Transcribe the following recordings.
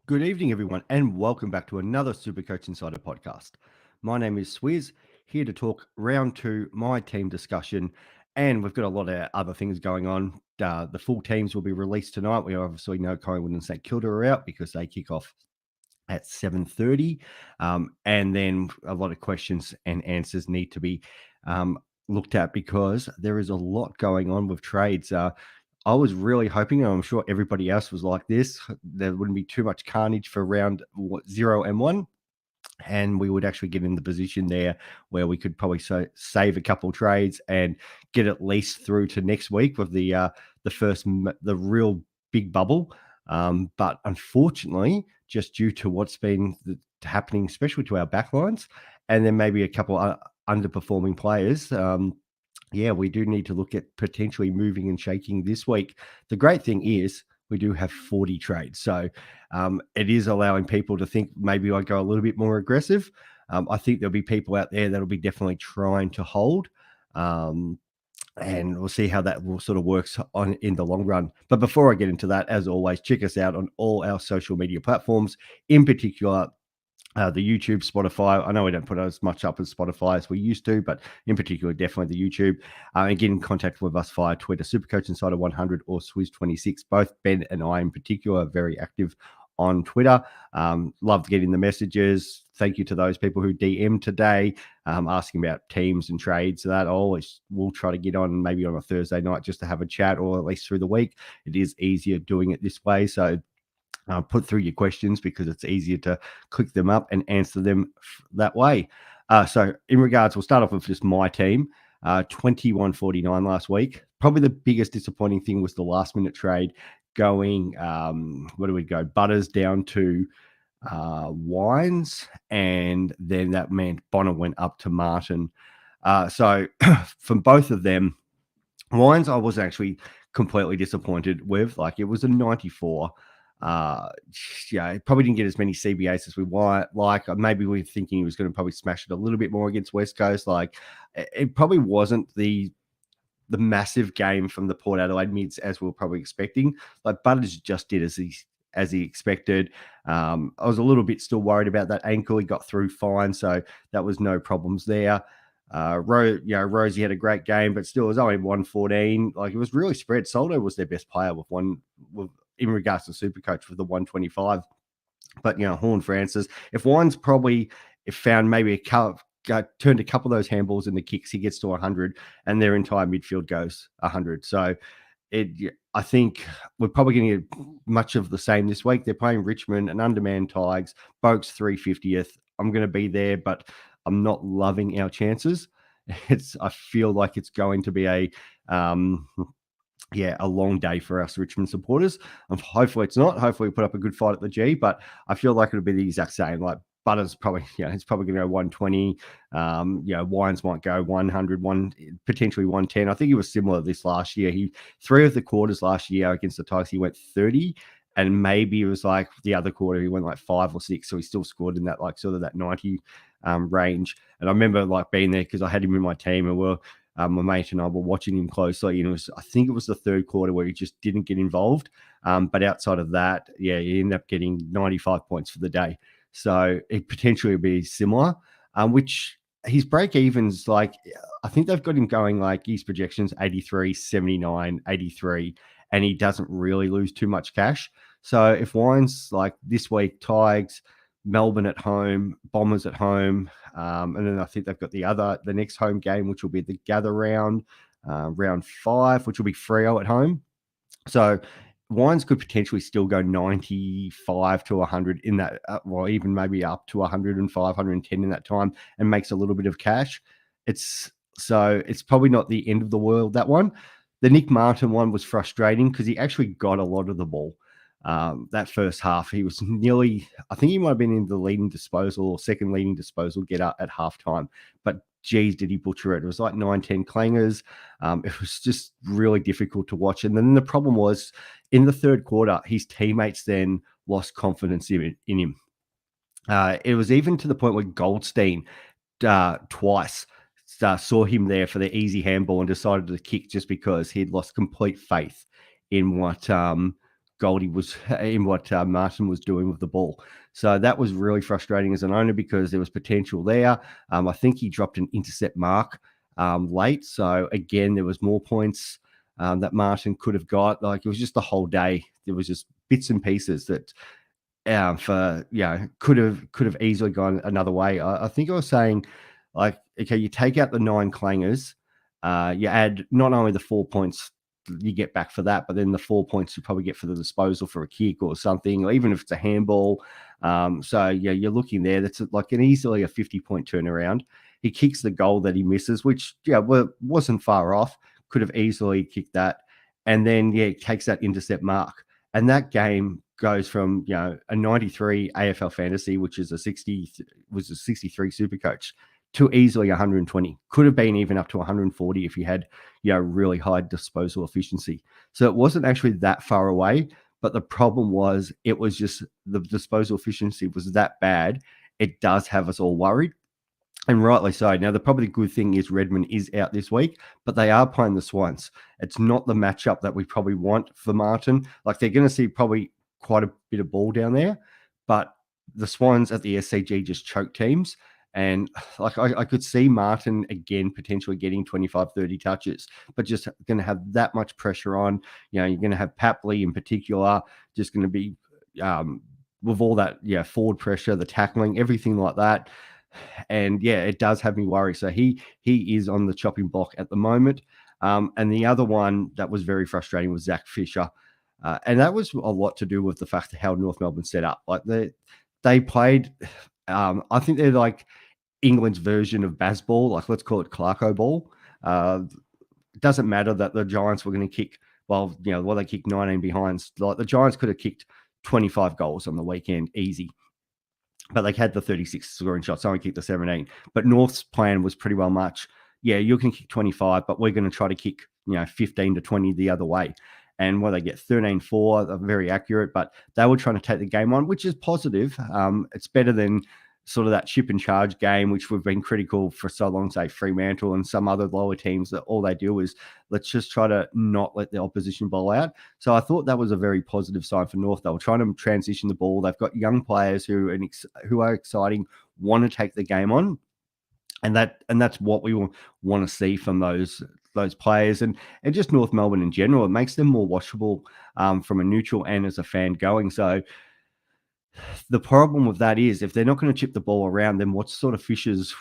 Good evening, everyone, and welcome back to another Supercoach Insider podcast. My name is Swiz, here to talk round two, my team discussion, and we've got a lot of other things going on. The full teams will be released tonight. We obviously know Collingwood and St Kilda are out because they kick off at 7:30, and then a lot of questions and answers need to be looked at because there is a lot going on with trades. I was really hoping, and I'm sure everybody else was like this, there wouldn't be too much carnage for round 0 and 1, and we would actually get in the position there where we could probably save a couple trades and get at least through to next week with the real big bubble. But unfortunately, just due to what's been happening, especially to our backlines, and then maybe a couple underperforming players. Yeah, we do need to look at potentially moving and shaking this week. The great thing is we do have 40 trades. So it is allowing people to think maybe I go a little bit more aggressive. I think there'll be people out there that'll be definitely trying to hold. And we'll see how that will sort of works on in the long run. But before I get into that, as always, check us out on all our social media platforms, in particular the YouTube, Spotify. I know we don't put as much up as Spotify as we used to, but in particular, definitely the YouTube. And get in contact with us via Twitter, Supercoach Insider 100 or Swiz26. Both Ben and I, in particular, are very active on Twitter. Loved getting the messages. Thank you to those people who DM today, asking about teams and trades. So that I always will try to get on maybe on a Thursday night just to have a chat, or at least through the week. It is easier doing it this way. So put through your questions because it's easier to click them up and answer them that way. So in regards, we'll start off with just my team, 21.49 last week. Probably the biggest disappointing thing was the last minute trade going, where do we go? Butters down to Wines, and then that meant Bonner went up to Martin. So from both of them, Wines I was actually completely disappointed with. Like, it was a 94. Yeah, he probably didn't get as many CBAs as we want. Like, maybe we were thinking he was going to probably smash it a little bit more against West Coast. Like, it probably wasn't the massive game from the Port Adelaide mids as we were probably expecting. Like, Butters just did as he expected. I was a little bit still worried about that ankle. He got through fine, so that was no problems there. Rosie had a great game, but still it was only 114. Like, it was really spread. Soldo was their best player in regards to Supercoach with the 125. But Horn Francis, if Wine's probably found maybe turned a couple of those handballs into kicks, he gets to 100, and their entire midfield goes 100. So I think we're probably going to get much of the same this week. They're playing Richmond, an undermanned Tigers, Boak's 350th. I'm going to be there, but I'm not loving our chances. I feel like it's going to be a long day for us Richmond supporters. Hopefully it's not. Hopefully we put up a good fight at the G, but I feel like it'll be the exact same. Like, Butters probably, it's probably going to go 120. Wines might go 100, potentially 110. I think he was similar this last year. Three of the quarters last year against the Tigers, he went 30, and maybe it was like the other quarter he went like 5 or 6. So he still scored in that, like, sort of that 90 range. And I remember like being there because I had him in my team, and my mate and I were watching him closely. I think it was the third quarter where he just didn't get involved. But outside of that, he ended up getting 95 points for the day. So it potentially would be similar, which his break evens, like, I think they've got him going like his projections 83, 79, 83, and he doesn't really lose too much cash. So if Wines, like this week, Tigers, Melbourne at home, Bombers at home, and then I think they've got the next home game, which will be the Gather round, round 5, which will be Freo at home. So Wines could potentially still go 95 to 100 in that, even maybe up to 105, 110 in that time, and makes a little bit of cash. It's probably not the end of the world, that one. The Nick Martin one was frustrating because he actually got a lot of the ball. That first half, he was I think he might have been in the leading disposal or second leading disposal get up at halftime, but geez, did he butcher it. It was like 9-10 clangers. It was just really difficult to watch. And then the problem was in the third quarter, his teammates then lost confidence in him. It was even to the point where Goldstein twice saw him there for the easy handball and decided to kick just because he'd lost complete faith in what Goldie was in what Martin was doing with the ball. So that was really frustrating as an owner because there was potential there. I think he dropped an intercept mark late. So again, there was more points that Martin could have got. Like it was just the whole day. There was just bits and pieces that could have easily gone another way. I think I was saying, like, okay, you take out the 9 clangers, you add not only the 4 points you get back for that, but then the 4 points you probably get for the disposal for a kick or something, or even if it's a handball. So yeah, you're looking there. That's like an easily a 50-point turnaround. He kicks the goal that he misses, which wasn't far off. Could have easily kicked that, and then he takes that intercept mark, and that game goes from a 93 AFL fantasy, which is a 63 Supercoach, to easily 120. Could have been even up to 140 if you had really high disposal efficiency. So it wasn't actually that far away, but the problem was it was just the disposal efficiency was that bad. It does have us all worried. And rightly so. Now, the probably good thing is Redmond is out this week, but they are playing the Swans. It's not the matchup that we probably want for Martin. Like, they're going to see probably quite a bit of ball down there, but the Swans at the SCG just choke teams. And like I could see Martin again potentially getting 25, 30 touches, but just going to have that much pressure on. You're going to have Papley in particular, just going to be with all that forward pressure, the tackling, everything like that. And it does have me worried. So he is on the chopping block at the moment. And the other one that was very frustrating was Zach Fisher. And that was a lot to do with the fact of how North Melbourne set up. Like they played, I think they're like England's version of Bazball, like let's call it Clarko ball. It doesn't matter that the Giants were going to kick, they kicked 19 behinds. Like the Giants could have kicked 25 goals on the weekend, easy. But they had the 36 scoring shots, so only kicked the 17. But North's plan was pretty well much, you can kick 25, but we're going to try to kick 15 to 20 the other way. And they get 13-4, they're very accurate, but they were trying to take the game on, which is positive. It's better than sort of that chip and charge game, which we've been critical for so long, say Fremantle and some other lower teams, that all they do is let's just try to not let the opposition bowl out. So I thought that was a very positive sign for North. They were trying to transition the ball. They've got young players who are exciting, want to take the game on. And that's what we want to see from those players and just North Melbourne in general. It makes them more watchable from a neutral and as a fan going. So the problem with that is if they're not going to chip the ball around, then what sort of Fisher's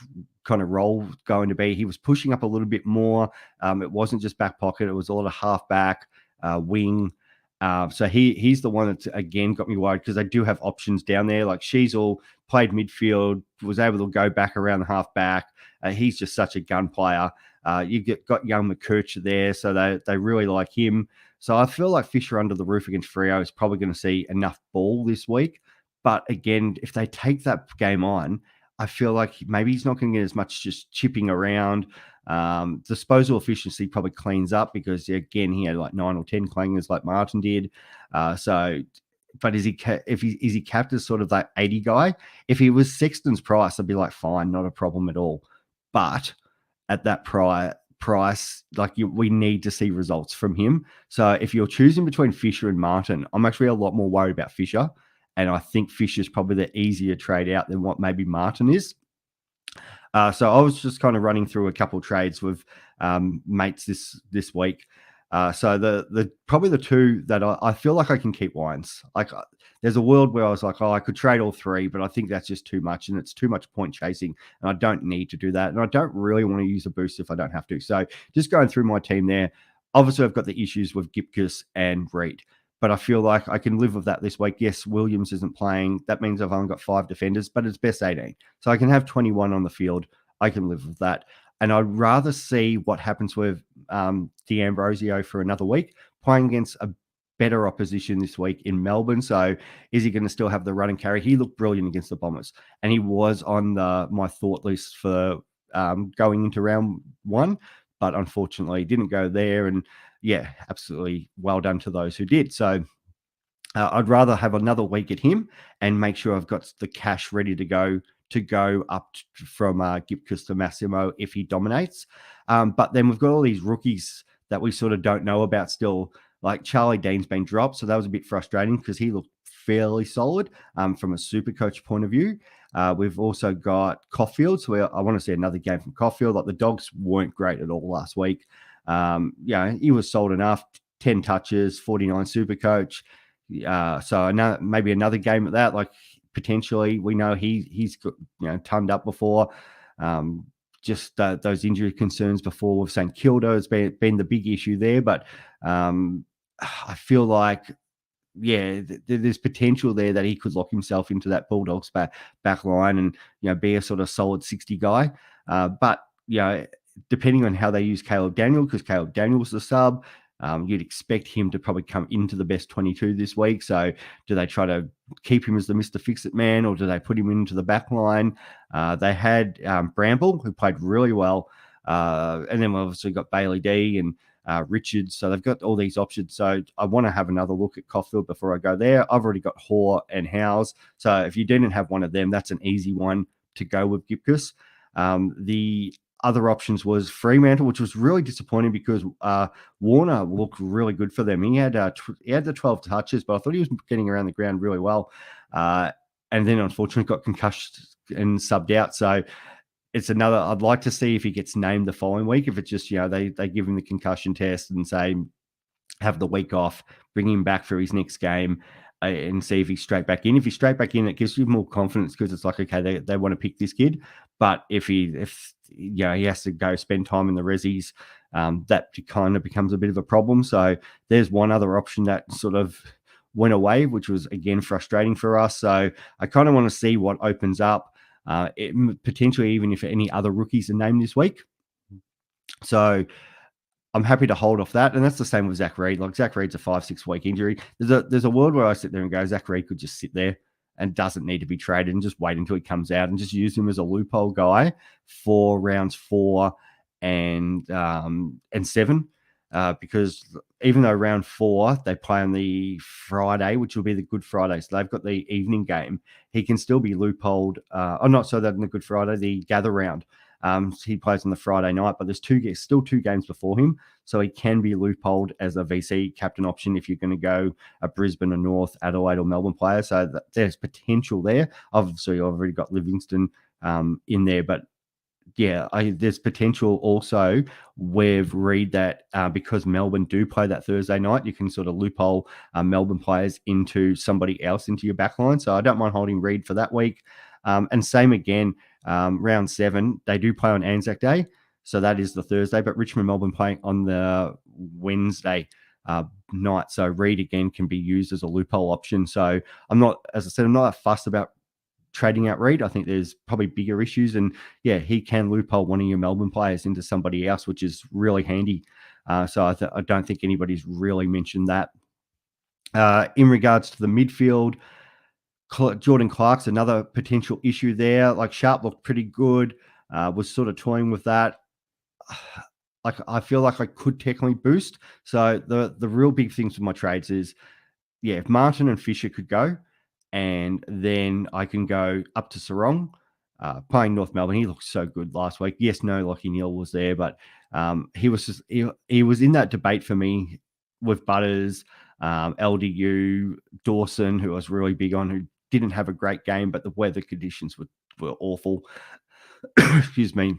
kind of role going to be? He was pushing up a little bit more. It wasn't just back pocket. It was a lot of half back, wing. So he's the one that, again, got me worried because they do have options down there. Like Sheasel played midfield, was able to go back around the half back. He's just such a gun player. Got young McKercher there, so they really like him. So I feel like Fisher under the roof against Freo is probably going to see enough ball this week. But again, if they take that game on, I feel like maybe he's not going to get as much just chipping around. Disposal efficiency probably cleans up because, again, he had like 9 or 10 clangers like Martin did. But is he capped as sort of that 80 guy? If he was Sexton's price, I'd be like, fine, not a problem at all. But at that price, we need to see results from him. So if you're choosing between Fisher and Martin, I'm actually a lot more worried about Fisher. And I think Fisher's probably the easier trade out than what maybe Martin is. So I was just kind of running through a couple of trades with mates this week. So the probably the two that I feel like I can keep Wines. Like there's a world where I was like, I could trade all three, but I think that's just too much and it's too much point chasing. And I don't need to do that. And I don't really want to use a boost if I don't have to. So just going through my team there, obviously I've got the issues with Gipkus and Reed. But I feel like I can live with that this week. Yes, Williams isn't playing. That means I've only got 5 defenders, but it's best 18. So I can have 21 on the field. I can live with that. And I'd rather see what happens with D'Ambrosio for another week, playing against a better opposition this week in Melbourne. So is he going to still have the run and carry? He looked brilliant against the Bombers. And he was on my thought list for going into round 1. But unfortunately, didn't go there. And absolutely well done to those who did. So I'd rather have another week at him and make sure I've got the cash ready to go up from Gipkus to Massimo if he dominates. But then we've got all these rookies that we sort of don't know about still. like Charlie Dean's been dropped, so that was a bit frustrating because he looked fairly solid from a super coach point of view. We've also got Caulfield, so I want to see another game from Caulfield. Like the Dogs weren't great at all last week. He was sold enough, 10 touches, 49 super coach. So maybe another game at that, like potentially. We know he's got, turned up before. Just those injury concerns before with St Kilda has been the big issue there. But I feel like, there's potential there that he could lock himself into that Bulldogs back line and, be a sort of solid 60 guy. But, depending on how they use Caleb Daniel, because Caleb Daniel's the sub, you'd expect him to probably come into the best 22 this week. So do they try to keep him as the Mr. Fix-It man, or do they put him into the back line? They had Bramble, who played really well. And then we've obviously got Bailey D and Richards. So they've got all these options. So I want to have another look at Caulfield before I go there. I've already got Hoare and Howes. So if you didn't have one of them, that's an easy one to go with Gipkus. The other options was Fremantle, which was really disappointing because Warner looked really good for them. He had the 12 touches, but I thought he was getting around the ground really well. And then unfortunately got concussed and subbed out. So it's another, I'd like to see if he gets named the following week. If it's just, they give him the concussion test and say, have the week off, bring him back for his next game and see if he's straight back in. If he's straight back in, it gives you more confidence because it's like, okay, they want to pick this kid. But if he has to go spend time in the resis, that kind of becomes a bit of a problem. So there's one other option that sort of went away, which was, again, frustrating for us. So I kind of want to see what opens up. Potentially even if any other rookies are named this week. So I'm happy to hold off that. And that's the same with Zach Reid. Like Zach Reid's a 5-6 week injury. There's a world where I sit there and go, Zach Reid could just sit there and doesn't need to be traded and just wait until he comes out and just use him as a loophole guy for rounds 4 and 7. Because even though round 4, they play on the Friday, which will be the Good Friday. So they've got the evening game. He can still be loopholed. Not so that in the Good Friday, the gather round. He plays on the Friday night, but there's still 2 games before him. So he can be loopholed as a VC captain option if you're going to go a Brisbane or North, Adelaide or Melbourne player. So there's potential there. Obviously, I've already got Livingston in there, but there's potential also. We've read that because Melbourne do play that Thursday night, you can sort of loophole Melbourne players into somebody else into your backline. So I don't mind holding Reid for that week. And same again, round 7, they do play on Anzac Day. So that is the Thursday, but Richmond, Melbourne playing on the Wednesday night. So Reid again can be used as a loophole option. So I'm not that fussed about trading out Reid. I think there's probably bigger issues, and he can loophole one of your Melbourne players into somebody else, which is really handy. So I don't think anybody's really mentioned that. In regards to the midfield, Jordan Clark's another potential issue there. Like Sharp looked pretty good, was sort of toying with that. Like I feel like I could technically boost. So the real big things with my trades is, if Martin and Fisher could go, and then I can go up to Sarong, playing North Melbourne. He looked so good last week. Yes, no, Lockie Neal was there, but he was he was in that debate for me with Butters, LDU, Dawson, who I was really big on, who didn't have a great game, but the weather conditions were awful. Excuse me.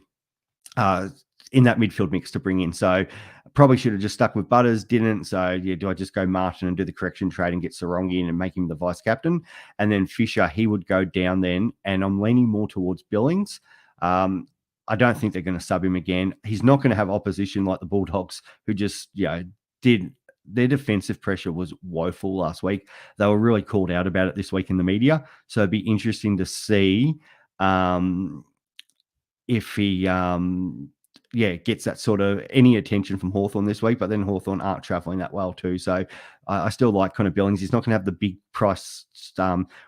In that midfield mix to bring in. So probably should have just stuck with Butters, didn't. So do I just go Martin and do the correction trade and get Sarong in and make him the vice captain? And then Fisher, he would go down then. And I'm leaning more towards Billings. I don't think they're going to sub him again. He's not going to have opposition like the Bulldogs, who just, did. Their defensive pressure was woeful last week. They were really called out about it this week in the media. So it'd be interesting to see if he gets that sort of any attention from Hawthorn this week, but then Hawthorn aren't traveling that well too. So I still like Connor Billings. He's not going to have the big price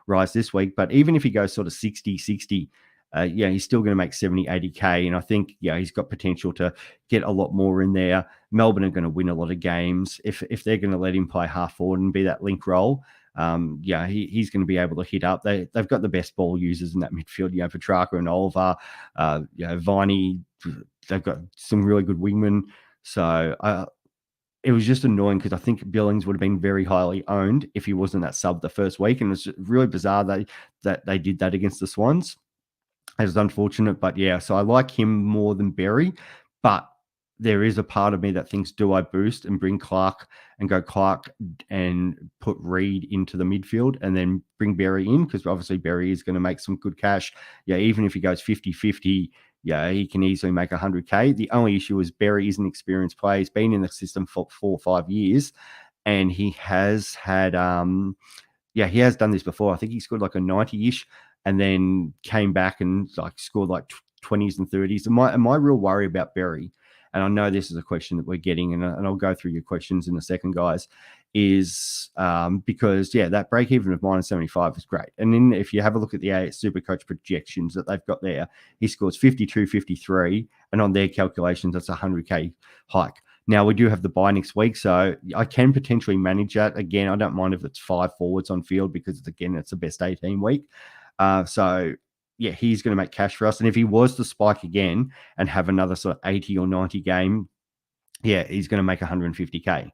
rise this week, but even if he goes sort of 60, he's still going to make 70, 80K. And I think, he's got potential to get a lot more in there. Melbourne are going to win a lot of games. If they're going to let him play half forward and be that link role, he's going to be able to hit up. They've got the best ball users in that midfield, Petrarca and Oliver, Viney. They've got some really good wingmen. So it was just annoying because I think Billings would have been very highly owned if he wasn't that sub the first week, and it's really bizarre that they did that against the Swans. It was unfortunate, but yeah, so I like him more than Berry, but there is a part of me that thinks, do I boost and bring Clark and go Clark and put Reed into the midfield and then bring Berry in? Because obviously Berry is going to make some good cash. Yeah, even if he goes 50-50, yeah, he can easily make 100K. The only issue is Berry is an experienced player. He's been in the system for 4 or 5 years, and he has had he has done this before. I think he scored like a 90-ish and then came back and like scored like 20s and 30s. And my real worry about Berry, and I know this is a question that we're getting, and I'll go through your questions in a second, guys, is because, that break even of -75 is great. And then if you have a look at the Supercoach projections that they've got there, he scores 52, 53, and on their calculations, that's a 100K hike. Now, we do have the bye next week, so I can potentially manage that. Again, I don't mind if it's 5 forwards on field because, again, it's the best 18 week. So, he's going to make cash for us. And if he was to spike again and have another sort of 80 or 90 game, he's going to make 150K.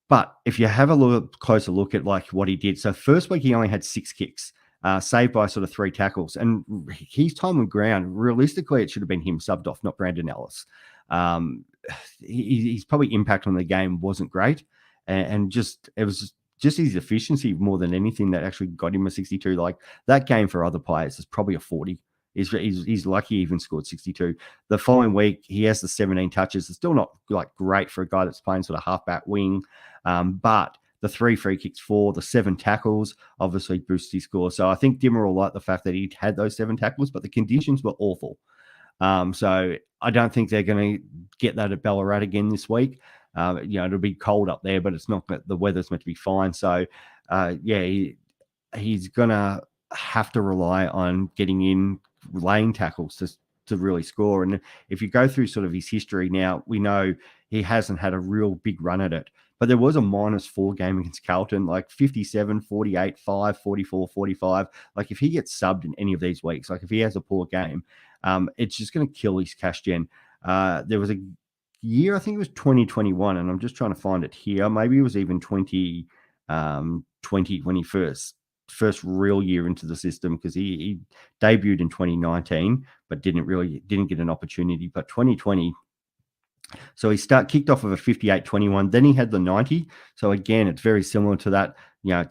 But if you have a closer look at like what he did, so first week he only had 6 kicks, saved by sort of 3 tackles. And his time on ground, realistically, it should have been him subbed off, not Brandon Ellis. His probably impact on the game wasn't great, and it was just his efficiency more than anything that actually got him a 62. Like that game for other players is probably a 40. He's lucky he even scored 62. The following week he has the 17 touches. It's still not like great for a guy that's playing sort of halfback wing, but the 3 free kicks, 4, the 7 tackles obviously boosts his score. So I think Dimmer will like the fact that he had those 7 tackles, but the conditions were awful. So I don't think they're going to get that at Ballarat again this week. It'll be cold up there, but it's not. The weather's meant to be fine. So, he's going to have to rely on getting in lane tackles to really score. And if you go through sort of his history now, we know he hasn't had a real big run at it. But there was a -4 game against Carlton, like 57, 48, 5, 44, 45. Like if he gets subbed in any of these weeks, like if he has a poor game, it's just going to kill his cash gen. There was a year, I think it was 2021, and I'm just trying to find it here. Maybe it was even 2020 when he first real year into the system, because he debuted in 2019, but didn't get an opportunity. But 2020, so he kicked off of a 58-21. Then he had the 90. So again, it's very similar to that,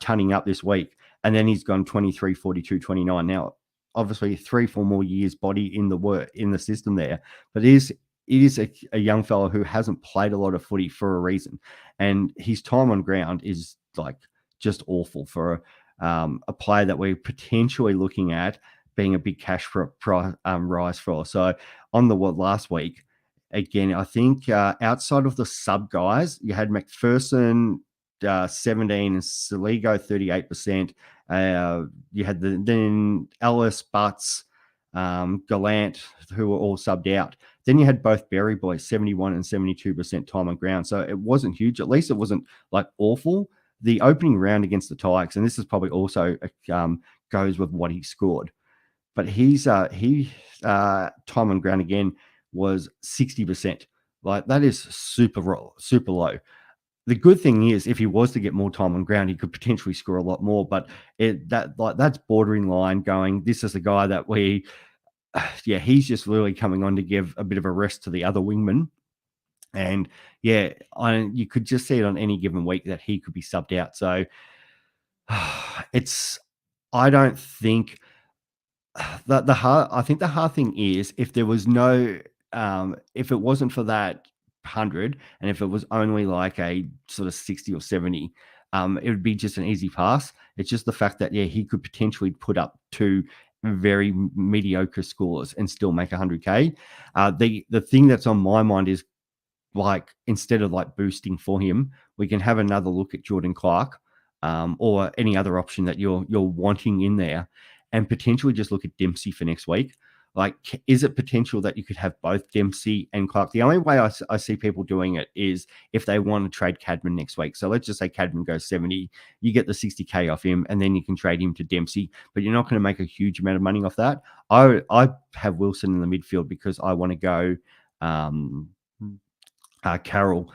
tunning up this week. And then he's gone 23, 42, 29. Now, obviously 3-4 more years body in the system there, but it is a young fellow who hasn't played a lot of footy for a reason, and his time on ground is like just awful for a player that we're potentially looking at being a big cash rise for. So on the last week, again, I think outside of the sub guys, you had McPherson 17 and Saligo 38%. You had then Ellis, Butts, Gallant, who were all subbed out. Then you had both Berry boys, 71 and 72% time on ground. So it wasn't huge. At least it wasn't like awful. The opening round against the Tigers, and this is probably also goes with what he scored, but his time on ground again was 60%. Like that is super low. The good thing is, if he was to get more time on ground, he could potentially score a lot more. But that's bordering line going. This is the guy that he's just really coming on to give a bit of a rest to the other wingman. And you could just see it on any given week that he could be subbed out. So I don't think that I think the hard thing is if there was no, if it wasn't for that 100, and if it was only like a sort of 60 or 70, it would be just an easy pass. It's just the fact that he could potentially put up 2 very mediocre scores and still make 100K. The thing that's on my mind is, like, instead of like boosting for him, we can have another look at Jordan Clark, or any other option that you're wanting in there, and potentially just look at Dempsey for next week. Like, is it potential that you could have both Dempsey and Clark? The only way I see people doing it is if they want to trade Cadman next week. So let's just say Cadman goes 70, you get the 60K off him, and then you can trade him to Dempsey, but you're not going to make a huge amount of money off that. I have Wilson in the midfield because I want to go Carroll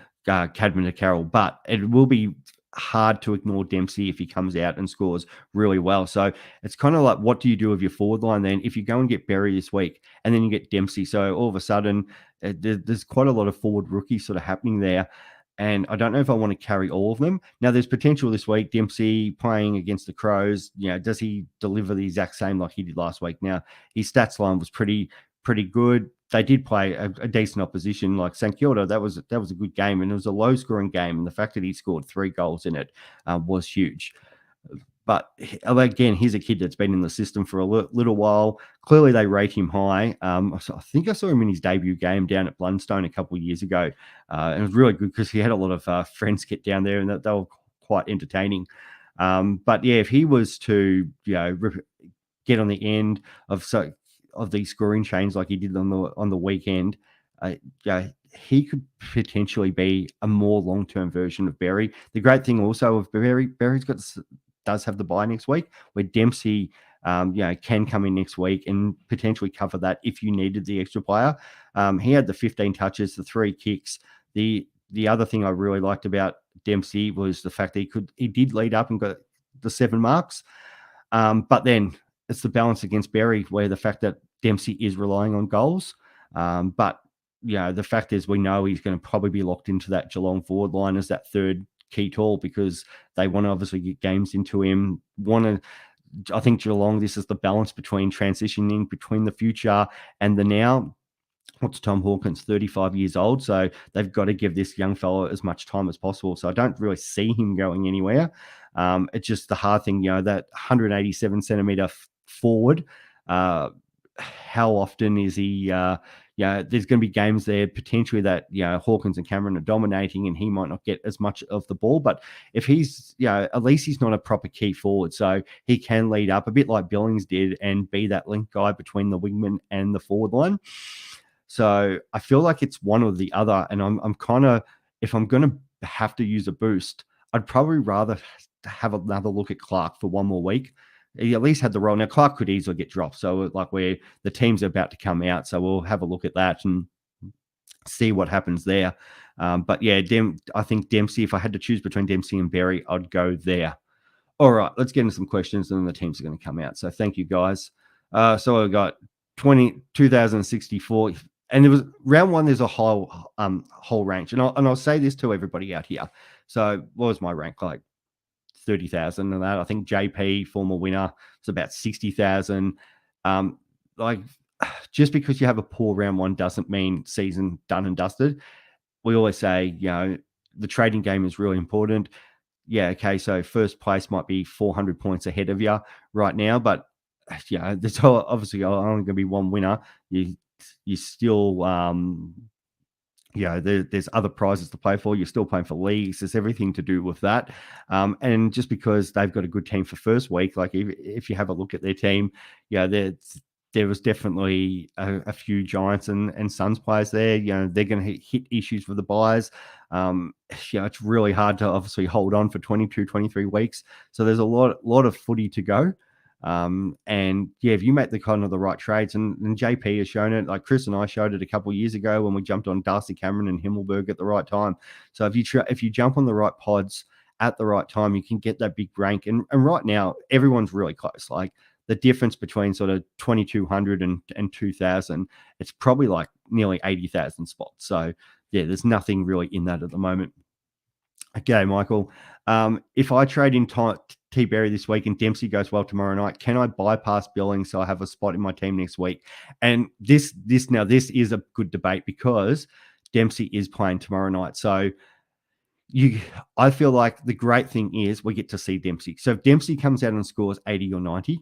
Cadman to Carroll, but it will be hard to ignore Dempsey if he comes out and scores really well. So it's kind of like, what do you do with your forward line then if you go and get Berry this week and then you get Dempsey? So all of a sudden, there's quite a lot of forward rookies sort of happening there. And I don't know if I want to carry all of them. Now, there's potential this week. Dempsey playing against the Crows. Does he deliver the exact same like he did last week? Now, his stats line was pretty good. They did play a decent opposition like St Kilda. That was a good game, and it was a low-scoring game. And the fact that he scored 3 goals in it was huge. But again, he's a kid that's been in the system for a little while. Clearly, they rate him high. So I think I saw him in his debut game down at Blundstone a couple of years ago. And it was really good because he had a lot of friends get down there, and they were quite entertaining. But yeah, if he was to get on the end of these scoring chains like he did on the weekend, he could potentially be a more long-term version of Berry. The great thing also of Berry's does have the bye next week, where Dempsey can come in next week and potentially cover that if you needed the extra player. He had the 15 touches, the 3 kicks. The other thing I really liked about Dempsey was the fact that he did lead up and got the 7 marks. But then it's the balance against Berry, where the fact that Dempsey is relying on goals. But the fact is, we know he's going to probably be locked into that Geelong forward line as that third key tall, because they want to obviously get games into him. I think Geelong, this is the balance between transitioning between the future and the now. What's Tom Hawkins, 35 years old, so they've got to give this young fellow as much time as possible. So I don't really see him going anywhere. It's just the hard thing, that 187 centimeter forward. How often is he? There's going to be games there potentially that Hawkins and Cameron are dominating, and he might not get as much of the ball. But if he's, at least he's not a proper key forward, so he can lead up a bit like Billings did and be that link guy between the wingman and the forward line. So I feel like it's one or the other, and I'm kind of, if I'm going to have to use a boost, I'd probably rather have another look at Clark for one more week. He at least had the role. Now, Clark could easily get dropped. So, like, where the teams are about to come out. So, we'll have a look at that and see what happens there. But, yeah, I think Dempsey, if I had to choose between Dempsey and Berry, I'd go there. All right, let's get into some questions, and then the teams are going to come out. So, thank you, guys. So, I've got 2,064. And there was round 1, there's a whole range. And I'll say this to everybody out here. So, what was my rank like? 30,000 and that. I think JP, former winner, is about 60,000. Just because you have a poor round 1 doesn't mean season done and dusted. We always say, the trading game is really important. Yeah, okay, so first place might be 400 points ahead of you right now, but there's obviously only going to be one winner. You still there's other prizes to play for. You're still playing for leagues. There's everything to do with that. And just because they've got a good team for first week, like if you have a look at their team, there was definitely a few Giants and Suns players there. They're going to hit issues with the buys. It's really hard to obviously hold on for 22, 23 weeks. So there's a lot of footy to go. If you make the right trades, and JP has shown it, like Chris and I showed it a couple of years ago when we jumped on Darcy Cameron and Himmelberg at the right time. So if you jump on the right pods at the right time, you can get that big rank. And right now, everyone's really close. Like the difference between sort of 2,200 and 2,000, it's probably like nearly 80,000 spots. So yeah, there's nothing really in that at the moment. Okay, Michael. If I trade in T. Berry this week and Dempsey goes well tomorrow night, can I bypass Billings so I have a spot in my team next week? And this is a good debate because Dempsey is playing tomorrow night. So I feel like the great thing is we get to see Dempsey. So if Dempsey comes out and scores 80 or 90,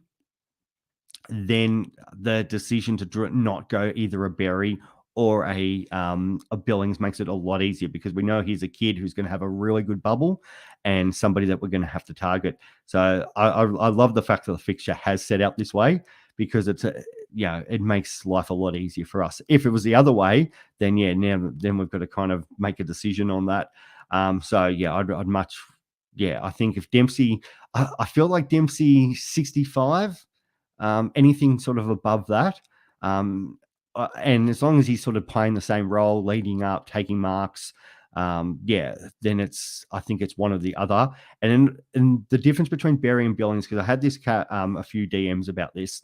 then the decision to not go either a Berry or a Billings makes it a lot easier, because we know he's a kid who's going to have a really good bubble and somebody that we're going to have to target. So I love the fact that the fixture has set out this way, because it makes life a lot easier for us. If it was the other way, then then we've got to kind of make a decision on that. I'd much, I think if Dempsey, I feel like Dempsey 65, anything sort of above that, and as long as he's sort of playing the same role, leading up, taking marks, then I think it's one or the other. And the difference between Berry and Billings, because I had this a few DMs about this.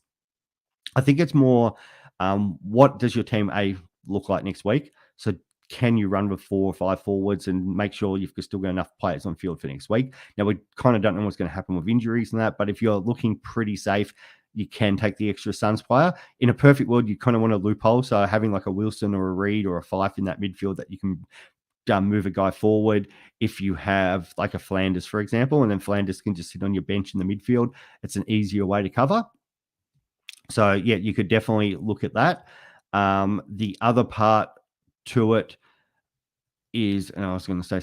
I think it's more, what does your team A look like next week? So can you run with 4 or 5 forwards and make sure you've still got enough players on field for next week? Now, we kind of don't know what's going to happen with injuries and that, but if you're looking pretty safe, you can take the extra Suns player. In a perfect world, you kind of want a loophole. So having like a Wilson or a Reed or a Fife in that midfield that you can move a guy forward. If you have like a Flanders, for example, and then Flanders can just sit on your bench in the midfield, it's an easier way to cover. So yeah, you could definitely look at that. The other part to it is, and I was going to say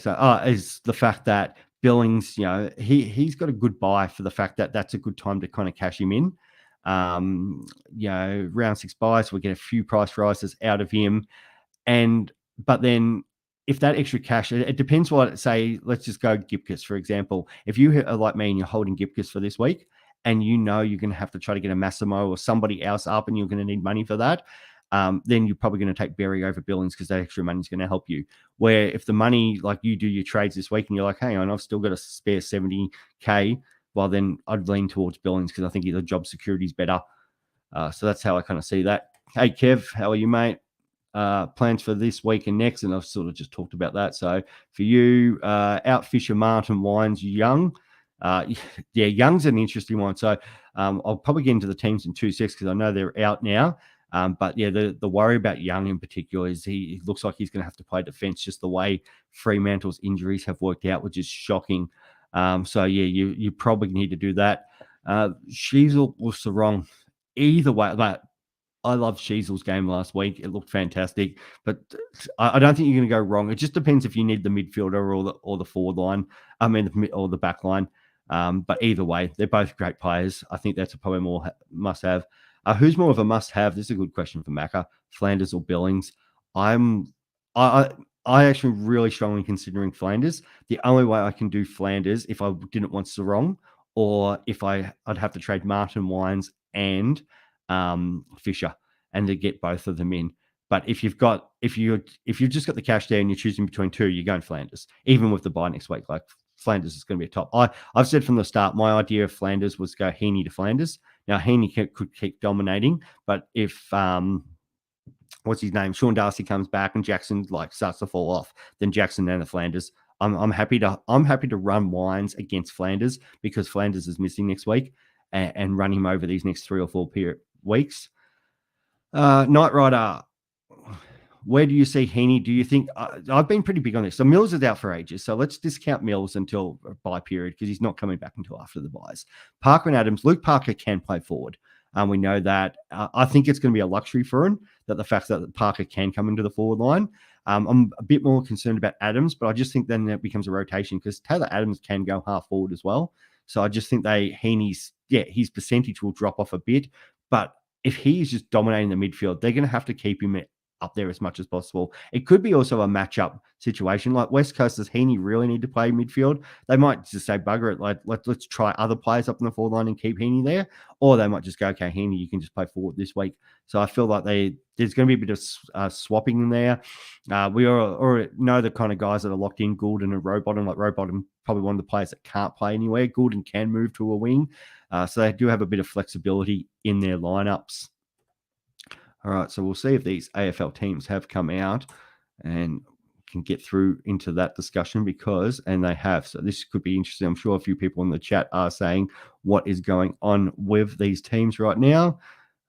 is the fact that Billings, he's got a good buy for the fact that that's a good time to kind of cash him in. Round 6 buys, we'll get a few price rises out of him. But then if that extra cash, it depends what, say, let's just go Gipkus, for example. If you are like me and you're holding Gipkus for this week and you're going to have to try to get a Massimo or somebody else up and you're going to need money for that, then you're probably going to take Berry over Billings because that extra money is going to help you. Where if the money, like you do your trades this week and you're like, hang on, I've still got a spare 70K, well, then I'd lean towards Billings because I think the job security is better. So that's how I kind of see that. Hey, Kev, how are you, mate? Plans for this week and next, and I've sort of just talked about that. So for you, out Fisher, Martin, Wines, Young. Young's an interesting one. So I'll probably get into the teams in 2 seconds because I know they're out now. But yeah, the worry about Young in particular is he looks like he's going to have to play defense just the way Fremantle's injuries have worked out, which is shocking. So yeah, you probably need to do that. Sheasel was the wrong. Either way, but I loved Sheasel's game last week. It looked fantastic, but I don't think you're going to go wrong. It just depends if you need the midfielder or the forward line. Or the back line. But either way, they're both great players. I think that's probably more must-have. Who's more of a must-have? This is a good question for Macca. Flanders or Billings? I actually really strongly considering Flanders. The only way I can do Flanders if I didn't want Sarong, or if I'd have to trade Martin Wines and Fisher and to get both of them in. But if you've just got the cash there and you're choosing between two, you're going Flanders, even with the buy next week. Like Flanders is going to be a top. I've said from the start, my idea of Flanders was go Heaney to Flanders. Now Heaney could keep dominating, but if what's his name, Sean Darcy comes back and Jackson starts to fall off, then Jackson and the Flanders. I'm happy to run Wines against Flanders because Flanders is missing next week and run him over these next 3 or 4 weeks. Knight Rider, where do you see Heaney? Do you think I've been pretty big on this? So Mills is out for ages, so let's discount Mills until bye period because he's not coming back until after the buys. Parker and Adams, Luke Parker can play forward. We know that. I think it's going to be a luxury for him that the fact that Parker can come into the forward line. I'm a bit more concerned about Adams, but I just think then it becomes a rotation because Taylor Adams can go half forward as well. So I just think Heaney's his percentage will drop off a bit, but if he's just dominating the midfield, they're going to have to keep him up there as much as possible. It could be also a matchup situation. Like West Coast, does Heaney really need to play midfield? They might just say, bugger it, let's try other players up in the forward line and keep Heaney there. Or they might just go, okay, Heaney, you can just play forward this week. So I feel like there's going to be a bit of swapping in there. We already know the kind of guys that are locked in, Goulden and Rowbottom. Like Rowbottom, probably one of the players that can't play anywhere. Goulden can move to a wing. So they do have a bit of flexibility in their lineups. All right, so we'll see if these AFL teams have come out and can get through into that discussion and they have. So this could be interesting. I'm sure a few people in the chat are saying what is going on with these teams right now.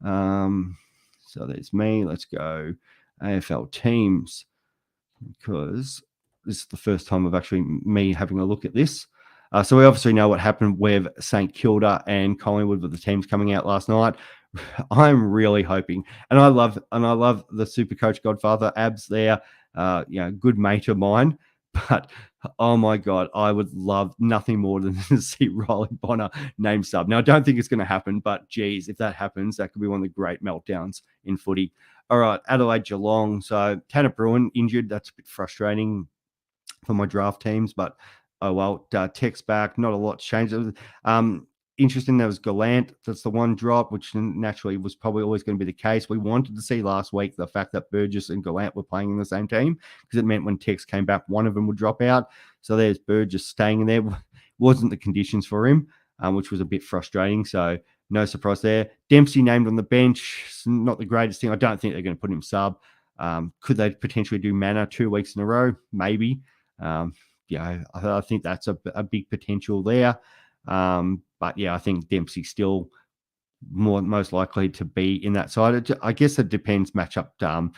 So there's me. Let's go AFL teams because this is the first time of actually me having a look at this. So we obviously know what happened with St Kilda and Collingwood with the teams coming out last night. I'm really hoping, and I love the Supercoach Godfather Abs there. Good mate of mine. But oh my God, I would love nothing more than to see Riley Bonner name sub. Now I don't think it's going to happen, but geez, if that happens, that could be one of the great meltdowns in footy. All right, Adelaide Geelong. So Tanner Bruin injured. That's a bit frustrating for my draft teams, but oh well. Tech's back. Not a lot's changed. interesting. There was Gallant. That's the one drop, which naturally was probably always going to be the case. We wanted to see last week the fact that Burgess and Gallant were playing in the same team, because it meant when Tex came back, one of them would drop out. So there's Burgess staying in there. Wasn't the conditions for him, which was a bit frustrating. So no surprise there. Dempsey named on the bench. Not the greatest thing. I don't think they're going to put him sub. Could they potentially do Manor 2 weeks in a row? Maybe. I think that's a big potential there. But yeah, I think Dempsey's still most likely to be in that side. I guess it depends matchup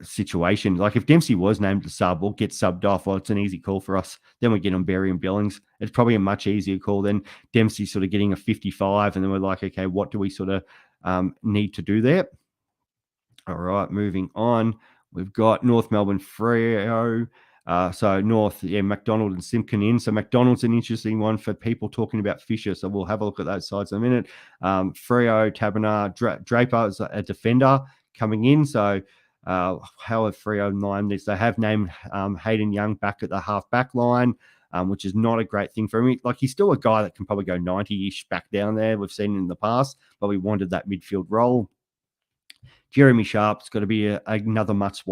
situation. Like if Dempsey was named to sub or gets subbed off, well, it's an easy call for us. Then we get on Berry and Billings. It's probably a much easier call than Dempsey sort of getting a 55, and then we're like, okay, what do we sort of need to do there? All right, moving on. We've got North Melbourne Freo. So North, McDonald and Simpkin in. So McDonald's an interesting one for people talking about Fisher. So we'll have a look at those sides in a minute. Freo, Taberner, Draper is a defender coming in. So how have Freo named this? They have named Hayden Young back at the half back line, which is not a great thing for him. Like he's still a guy that can probably go 90-ish back down there. We've seen in the past, but we wanted that midfield role. Jeremy Sharp's got to be another must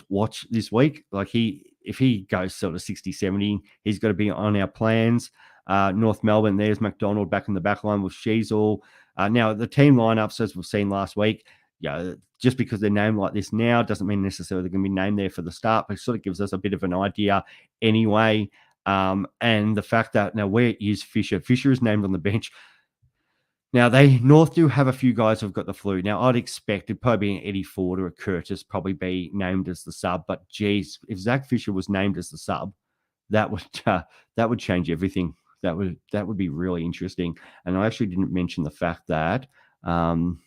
watch this week. Like if he goes sort of 60-70, he's got to be on our plans. North Melbourne, there's McDonald back in the back line with Sheasel. Now the team lineups, as we've seen last week, just because they're named like this now doesn't mean necessarily they're going to be named there for the start, but it sort of gives us a bit of an idea anyway. And the fact that now where is Fisher? Fisher is named on the bench. Now, North do have a few guys who've got the flu. Now, I'd expect it'd probably be an Eddie Ford or a Curtis probably be named as the sub. But, geez, if Zach Fisher was named as the sub, that would change everything. That would be really interesting. And I actually didn't mention the fact that in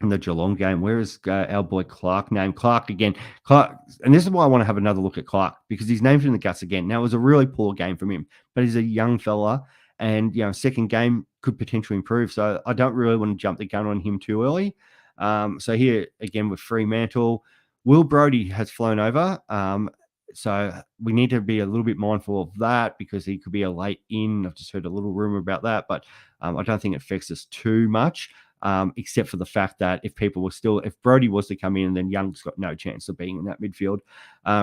the Geelong game, where is our boy Clark named? Clark again. Clark, and this is why I want to have another look at Clark, because he's named in the guts again. Now, it was a really poor game from him, but he's a young fella. And, second game could potentially improve. So I don't really want to jump the gun on him too early. So here, again, with Fremantle, Will Brodie has flown over. So we need to be a little bit mindful of that because he could be a late in. I've just heard a little rumor about that, but I don't think it affects us too much. Except for the fact that if Brodie was to come in, then Young's got no chance of being in that midfield.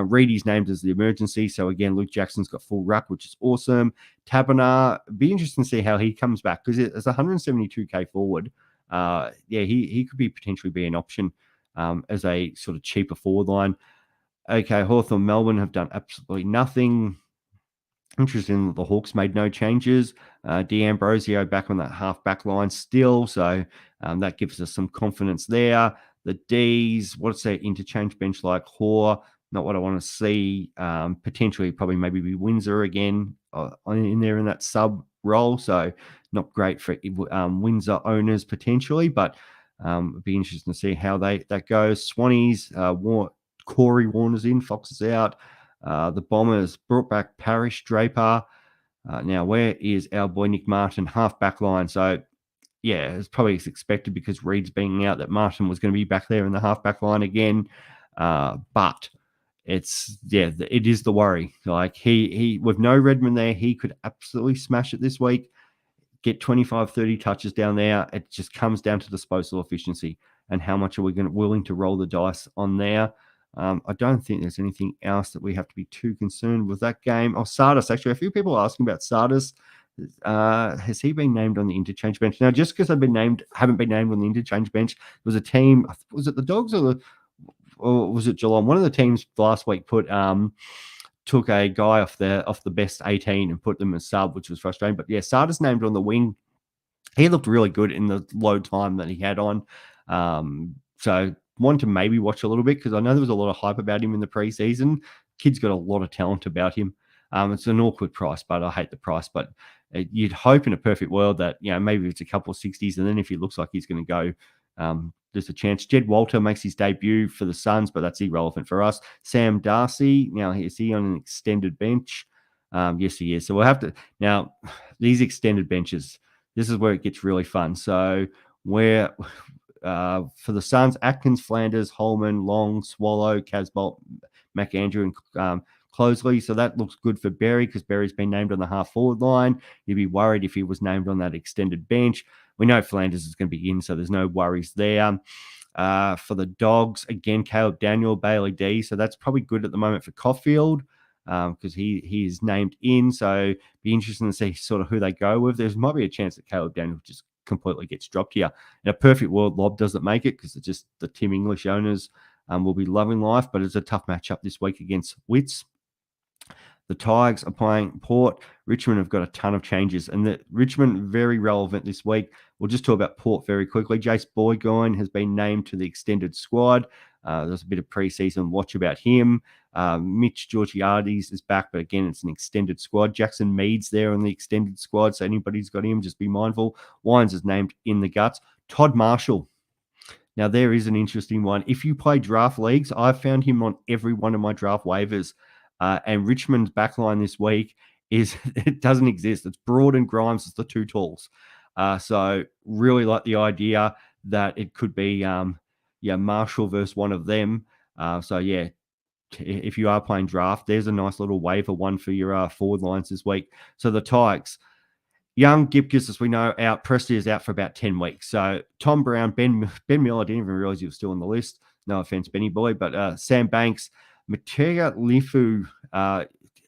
Reedy's named as the emergency. So again, Luke Jackson's got full ruck, which is awesome. Taberner, be interesting to see how he comes back because as a 172k forward, he could potentially be an option as a sort of cheaper forward line. Okay, Hawthorn Melbourne have done absolutely nothing. Interesting that the Hawks made no changes. D'Ambrosio back on that half-back line still, so that gives us some confidence there. The Ds, what's their interchange bench like? Hoare, not what I want to see. Potentially, probably maybe be Windsor again in there in that sub role, so not great for Windsor owners potentially, but it'd be interesting to see how that goes. Swannies, Corey Warner's in, Fox is out. The Bombers brought back Parrish, Draper. Now, where is our boy Nick Martin, half-back line? So, it's probably as expected because Reed's being out that Martin was going to be back there in the half-back line again. But it is the worry. Like, he with no Redmond there, he could absolutely smash it this week, get 25, 30 touches down there. It just comes down to disposal efficiency and how much are we willing to roll the dice on there. I don't think there's anything else that we have to be too concerned with that game. Oh, Sardis, actually, a few people are asking about Sardis. Has he been named on the interchange bench? Now, just because haven't been named on the interchange bench, there was a team, was it the Dogs or was it Geelong? One of the teams last week took a guy off the best 18 and put them as sub, which was frustrating. But yeah, Sardis named on the wing. He looked really good in the low time that he had on. So want to maybe watch a little bit because I know there was a lot of hype about him in the preseason. Kid's got a lot of talent about him. It's an awkward price, but I hate the price. But you'd hope in a perfect world that maybe it's a couple of 60s, and then if he looks like he's going to go, there's a chance. Jed Walter makes his debut for the Suns, but that's irrelevant for us. Sam Darcy, now is he on an extended bench? Yes, he is. So we'll have to now these extended benches. This is where it gets really fun. So for the Suns, Atkins, Flanders, Holman, Long, Swallow, Casbolt, McAndrew, and closely. So that looks good for Berry because Berry's been named on the half forward line. You'd be worried if he was named on that extended bench. We know Flanders is going to be in, so there's no worries there. For the Dogs, again, Caleb Daniel, Bailey D. So that's probably good at the moment for Caulfield because he is named in. So be interesting to see sort of who they go with. There might be a chance that Caleb Daniel just completely gets dropped here. In a perfect world, Lob doesn't make it because it's just the Tim English owners will be loving life, but it's a tough matchup this week against Wits. The Tigers are playing Port. Richmond have got a ton of changes, and Richmond very relevant this week. We'll just talk about Port very quickly. Jace Boygoin has been named to the extended squad. There's a bit of preseason watch about him. Mitch Georgiades is back, but again, it's an extended squad. Jackson Mead's there on the extended squad, so anybody's got him, just be mindful. Wines is named in the guts. Todd Marshall. Now, there is an interesting one. If you play draft leagues, I've found him on every one of my draft waivers. And Richmond's backline this week it doesn't exist. It's Broad and Grimes. It's the two talls. So really like the idea that it could be Marshall versus one of them. If you are playing draft, there's a nice little waiver one for your forward lines this week. So the Tigers, Young, Gipkis, as we know, out. Presti is out for about 10 weeks. So Tom Brown, Ben Miller, I didn't even realize he was still on the list. No offense, Benny Boy, but Sam Banks, Matega Lifu,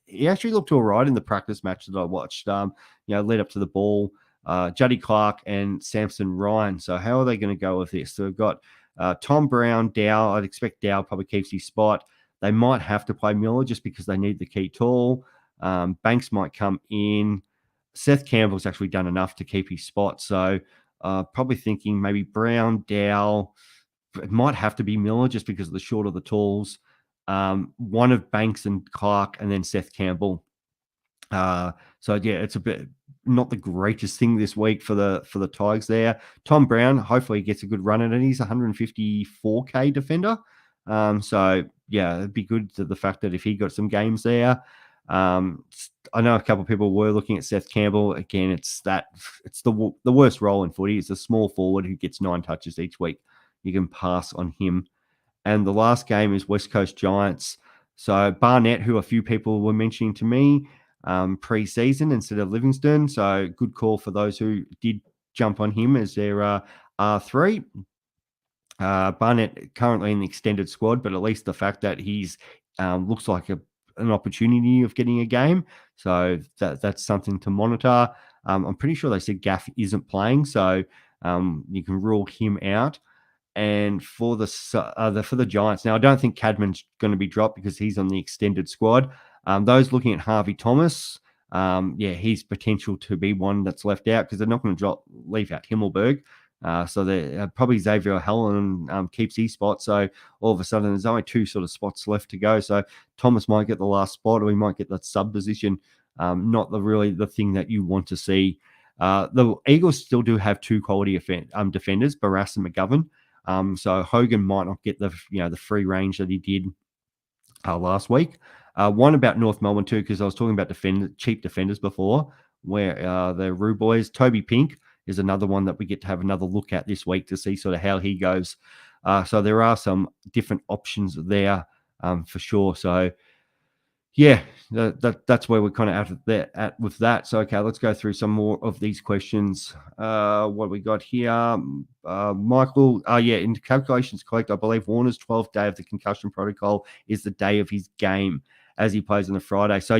he actually looked all right in the practice match that I watched. Led up to the ball. Juddy Clark and Samson Ryan. So how are they going to go with this? So we've got Tom Brown, Dow. I'd expect Dow probably keeps his spot. They might have to play Miller just because they need the key tall. Banks might come in. Seth Campbell's actually done enough to keep his spot. So probably thinking maybe Brown, Dow. It might have to be Miller just because of the short of the talls. One of Banks and Clark, and then Seth Campbell. It's a bit not the greatest thing this week for the Tigers there. Tom Brown, hopefully he gets a good run at it. He's 154k defender. It'd be good to the fact that if he got some games there. I know a couple of people were looking at Seth Campbell. Again, it's the worst role in footy. It's a small forward who gets 9 touches each week. You can pass on him. And the last game is West Coast Giants. So Barnett, who a few people were mentioning to me pre-season instead of Livingston. So good call for those who did jump on him as their R3. Barnett currently in the extended squad, but at least the fact that he's looks like an opportunity of getting a game. So that's something to monitor. I'm pretty sure they said Gaff isn't playing, so you can rule him out. And for the Giants, now I don't think Cadman's going to be dropped because he's on the extended squad. Those looking at Harvey Thomas, he's potential to be one that's left out because they're not going to leave out Himmelberg. So probably Xavier Helen keeps his spot. So all of a sudden, there's only 2 sort of spots left to go. So Thomas might get the last spot, or he might get that sub position. Not the thing that you want to see. The Eagles still do have 2 quality defenders, Barras and McGovern. So Hogan might not get the free range that he did last week. One about North Melbourne too, because I was talking about cheap defenders before, where the Roo boys, Toby Pink is another one that we get to have another look at this week to see sort of how he goes. So there are some different options there for sure. So that's where we're kind of at with that. So, okay, let's go through some more of these questions. What we got here? Michael, in calculations correct, I believe Warner's 12th day of the concussion protocol is the day of his game as he plays on a Friday. So,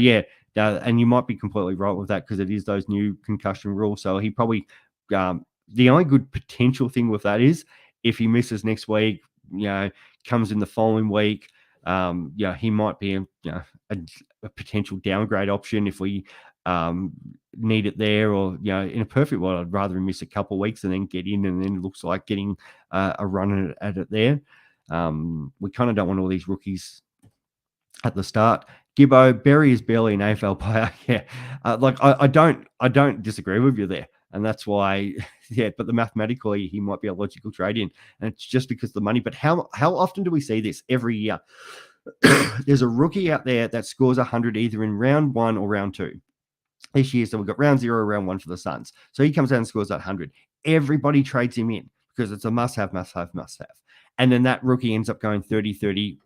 and you might be completely right with that because it is those new concussion rules. So he probably, the only good potential thing with that is if he misses next week, comes in the following week, he might be a potential downgrade option if we need it there, or in a perfect world, I'd rather miss a couple of weeks and then get in, and then it looks like getting a run at it there. We kind of don't want all these rookies at the start. Gibbo, Berry is barely an AFL player. I don't disagree with you there. And that's why, but mathematically, he might be a logical trade in. And it's just because of the money. But how often do we see this every year? There's a rookie out there that scores 100 either in round 1 or round 2. This year, so we've got round 0, round 1 for the Suns. So he comes out and scores that 100. Everybody trades him in because it's a must-have. And then that rookie ends up going 30-30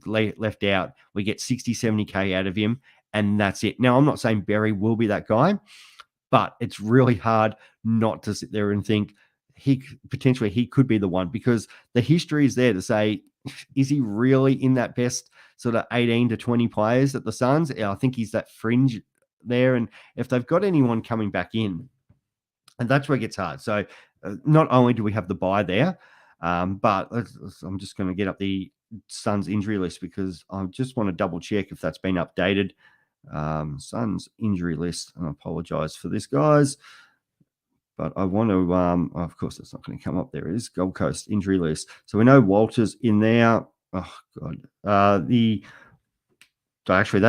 left out. We get 60, 70K out of him, and that's it. Now, I'm not saying Berry will be that guy, but it's really hard not to sit there and think he could be the one, because the history is there to say, is he really in that best sort of 18 to 20 players at the Suns? I think he's that fringe there. And if they've got anyone coming back in, and that's where it gets hard. So not only do we have the bye there, but I'm just going to get up the Suns injury list, because I just want to double check if that's been updated. Suns injury list, and I apologize for this, guys, but I want to, of course, that's not going to come up. There it is, Gold Coast injury list. So we know Walter's in there. Oh, God. They're actually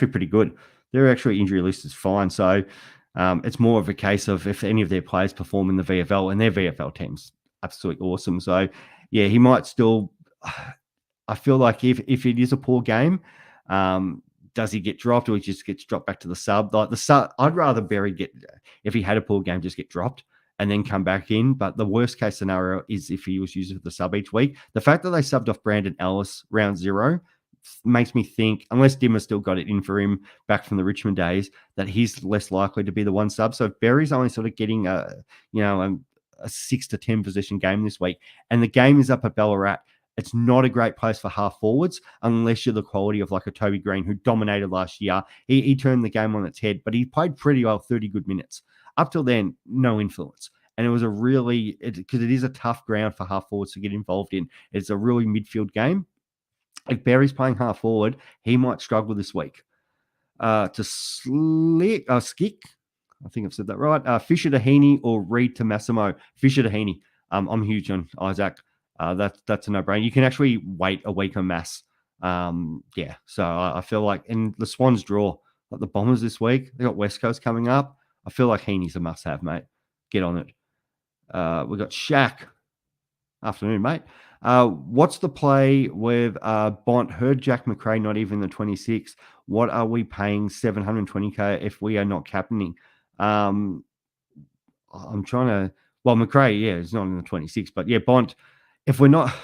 pretty good. Their actually injury list is fine. So it's more of a case of if any of their players perform in the VFL, and their VFL team's absolutely awesome. So, yeah, he might still, I feel like if it is a poor game, does he get dropped, or he just gets dropped back to the sub? Like the sub, I'd rather Berry get, if he had a poor game, just get dropped and then come back in. But the worst case scenario is if he was used for the sub each week. The fact that they subbed off Brandon Ellis round 0 makes me think, unless Dimmer still got it in for him back from the Richmond days, that he's less likely to be the one sub. So if Berry's only sort of getting a 6 to 10 possession game this week, and the game is up at Ballarat, it's not a great place for half forwards unless you're the quality of like a Toby Green, who dominated last year. He turned the game on its head, but he played pretty well, 30 good minutes. Up till then, no influence. And it was because it is a tough ground for half forwards to get involved in. It's a really midfield game. If Berry's playing half forward, he might struggle this week. Skick, I think I've said that right. Fisher to Heaney or Reed to Massimo. Fisher to Heaney. I'm huge on Isaac. That's a no-brainer. You can actually wait a week on Mass. So I feel like, and the Swans draw, like the Bombers this week, they got West Coast coming up. I feel like Heaney's a must-have, mate. Get on it. We got Shaq. Afternoon, mate. What's the play with Bont? Heard Jack McRae not even the 26. What are we paying 720K if we are not captaining? I'm trying to. Well, McRae, yeah, is not in the 26, but yeah, Bont. If we're not,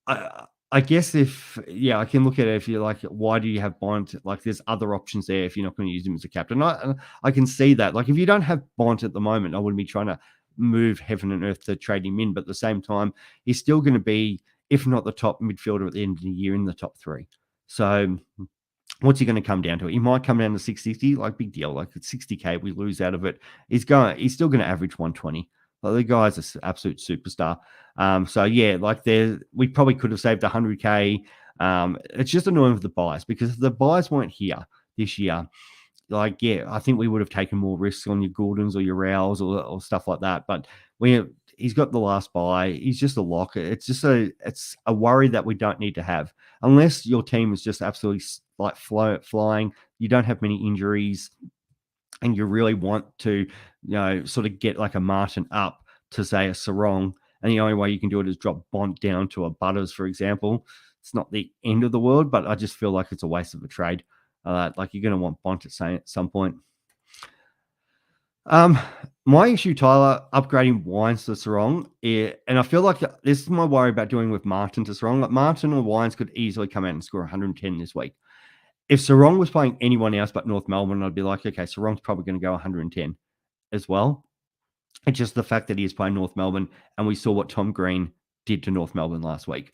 I guess I can look at it if you're like, why do you have Bont? Like, there's other options there if you're not going to use him as a captain. I can see that. Like, if you don't have Bont at the moment, I wouldn't be trying to move heaven and earth to trade him in. But at the same time, he's still going to be, if not the top midfielder at the end of the year, in the top 3. So what's he going to come down to? He might come down to 660, like big deal. Like it's 60K, we lose out of it. He's still going to average 120. Like, the guy's an absolute superstar. We probably could have saved 100K. It's just annoying with the buys, because if the buys weren't here this year, I think we would have taken more risks on your Gordons or your Rows or stuff like that. But he's got the last buy. He's just a lock. It's a worry that we don't need to have, unless your team is just absolutely like flying. You don't have many injuries, and you really want to, sort of get like a Martin up to, say, a Sarong. And the only way you can do it is drop Bont down to a Butters, for example. It's not the end of the world, but I just feel like it's a waste of a trade. Like, you're going to want Bont at some point. My issue, Tyler, upgrading Wines to Sarong, and I feel like this is my worry about doing with Martin to Sarong. Like, Martin or Wines could easily come out and score 110 this week. If Sarong was playing anyone else but North Melbourne, I'd be like, okay, Sarong's probably going to go 110 as well. It's just the fact that he is playing North Melbourne, and we saw what Tom Green did to North Melbourne last week.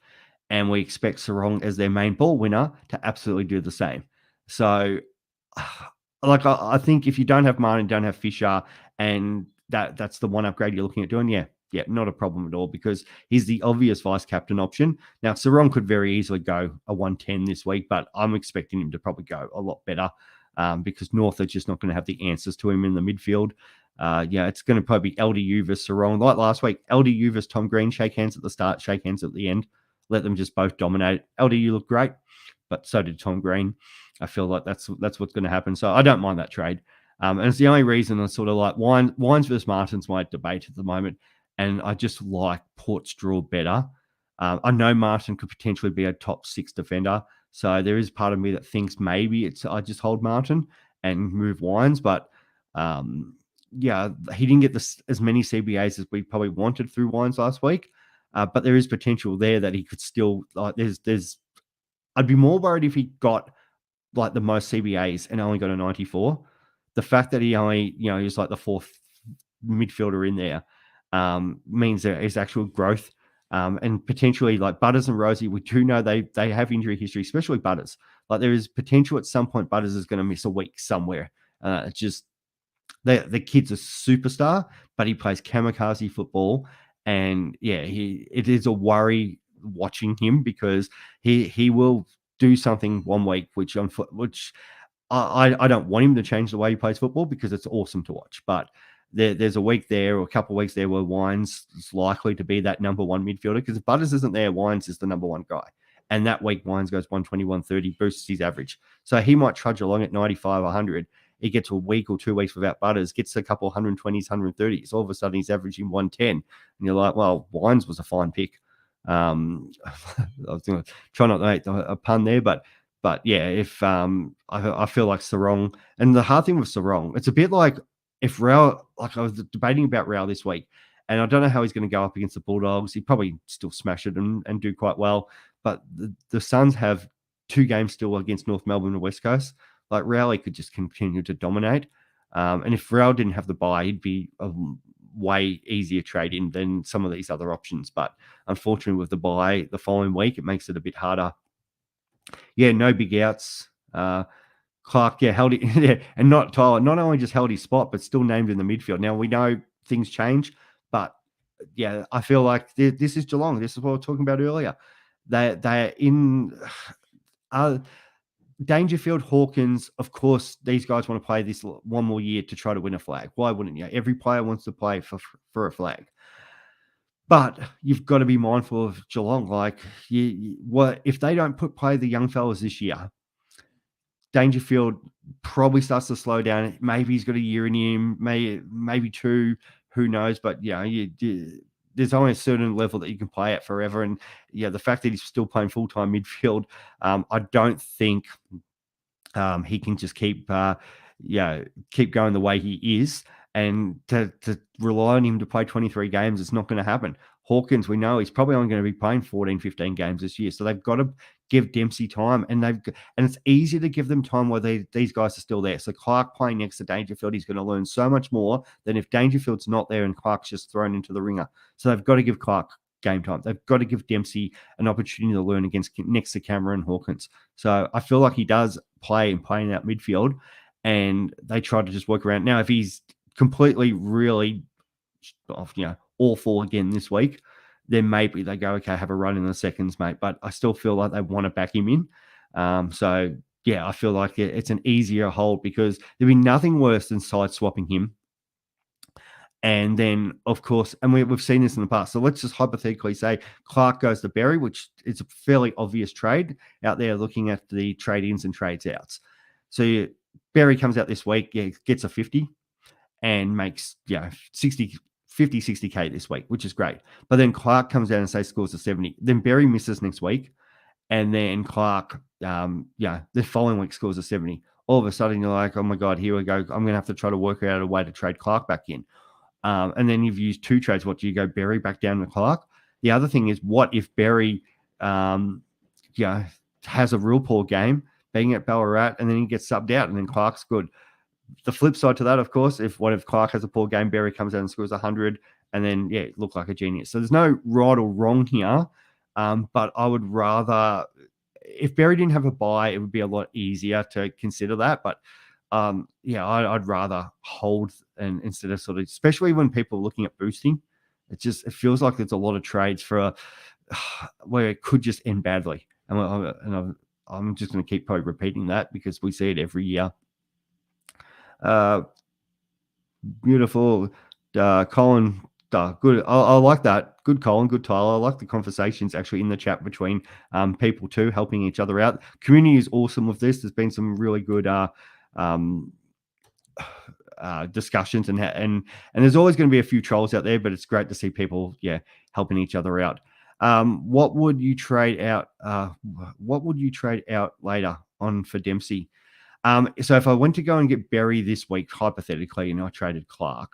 And we expect Sarong, as their main ball winner, to absolutely do the same. So, I think if you don't have Martin, don't have Fisher, and that's the one upgrade you're looking at doing, yeah, not a problem at all, because he's the obvious vice captain option. Now, Sarong could very easily go a 110 this week, but I'm expecting him to probably go a lot better, because North are just not going to have the answers to him in the midfield. It's going to probably be LDU versus Sarong. Like last week, LDU versus Tom Green, shake hands at the start, shake hands at the end. Let them just both dominate. LDU looked great, but so did Tom Green. I feel like that's what's going to happen. So I don't mind that trade. And it's the only reason I sort of like Wines versus Martin's my debate at the moment. And I just like Port's draw better. I know Martin could potentially be a top 6 defender. So there is part of me that thinks maybe I just hold Martin and move Wines. But he didn't get as many CBAs as we probably wanted through Wines last week. but there is potential there that he could still like. There's. I'd be more worried if he got like the most CBAs and only got a 94. The fact that he only, he's like the fourth midfielder in there means there is actual growth. And potentially like Butters and Rosie, we do know they have injury history, especially Butters. Like there is potential at some point Butters is going to miss a week somewhere. It's just the kid's a superstar, but he plays kamikaze football. And yeah, it is a worry watching him because he will do something one week, which I don't want him to change the way he plays football because it's awesome to watch. But there's a week there or a couple of weeks there where Wines is likely to be that number one midfielder because if Butters isn't there, Wines is the number one guy. And that week, Wines goes 120, 130, boosts his average. So he might trudge along at 95, 100. He gets a week or 2 weeks without Butters, gets a couple 120s, 130s. All of a sudden, he's averaging 110. And you're like, well, Wines was a fine pick. I was going to try not to make a pun there, but yeah, if I feel like Sarong, and the hard thing with Sarong, it's a bit like if Rao, like I was debating about Rao this week, and I don't know how he's going to go up against the Bulldogs. He'd probably still smash it and do quite well. But the Suns have 2 games still against North Melbourne and West Coast. Like Rowley could just continue to dominate. And if Rowley didn't have the bye, he'd be a way easier trade in than some of these other options. But unfortunately, with the bye the following week, it makes it a bit harder. Yeah, no big outs. Clark, held it, and not Tyler, not only just held his spot, but still named in the midfield. Now we know things change, but yeah, I feel like this is Geelong. This is what we were talking about earlier. They're in Dangerfield, Hawkins. Of course, these guys want to play this one more year to try to win a flag. Why wouldn't you? Every player wants to play for a flag. But you've got to be mindful of Geelong. Like, what if they don't play the young fellas this year? Dangerfield probably starts to slow down. Maybe he's got a year in him, maybe 2. Who knows? But there's only a certain level that you can play at forever. And the fact that he's still playing full-time midfield, I don't think he can just keep going the way he is. And to rely on him to play 23 games, it's not going to happen. Hawkins, we know he's probably only going to be playing 14, 15 games this year. So they've got to give Dempsey time. And it's easy to give them time while these guys are still there. So Clark playing next to Dangerfield, he's going to learn so much more than if Dangerfield's not there and Clark's just thrown into the ringer. So they've got to give Clark game time. They've got to give Dempsey an opportunity to learn next to Cameron Hawkins. So I feel like he does play in that midfield, and they try to just work around. Now, if he's completely really awful again this week, then maybe they go, okay, have a run in the seconds, mate. But I still feel like they want to back him in. So yeah, I feel like it's an easier hold because there'd be nothing worse than side swapping him. And then, of course, and we've seen this in the past. So let's just hypothetically say Clark goes to Berry, which is a fairly obvious trade out there looking at the trade-ins and trades-outs. So Berry comes out this week, gets a 50 and makes 60K this week, which is great. But then Clark comes out and scores a 70. Then Berry misses next week. And then Clark, the following week scores a 70. All of a sudden, you're like, oh my God, here we go. I'm going to have to try to work out a way to trade Clark back in. And then you've used 2 trades. What do you go Berry back down to Clark? The other thing is, what if Berry, has a real poor game, being at Ballarat, and then he gets subbed out, and then Clark's good. The flip side to that, of course, if Clark has a poor game, Berry comes out and scores 100, and then look like a genius. So there's no right or wrong here, but I would rather, if Berry didn't have a bye, it would be a lot easier to consider that. But I'd rather hold and instead of especially when people are looking at boosting, it feels like there's a lot of trades for where it could just end badly, and I'm just going to keep probably repeating that because we see it every year. Beautiful, Colin. Good. I like that. Good, Colin. Good, Tyler. I like the conversations actually in the chat between people too, helping each other out. Community is awesome with this. There's been some really good discussions and there's always going to be a few trolls out there, but it's great to see people helping each other out. What would you trade out? What would you trade out later on for Dempsey? So if I went to go and get Berry this week, hypothetically, and I traded Clark,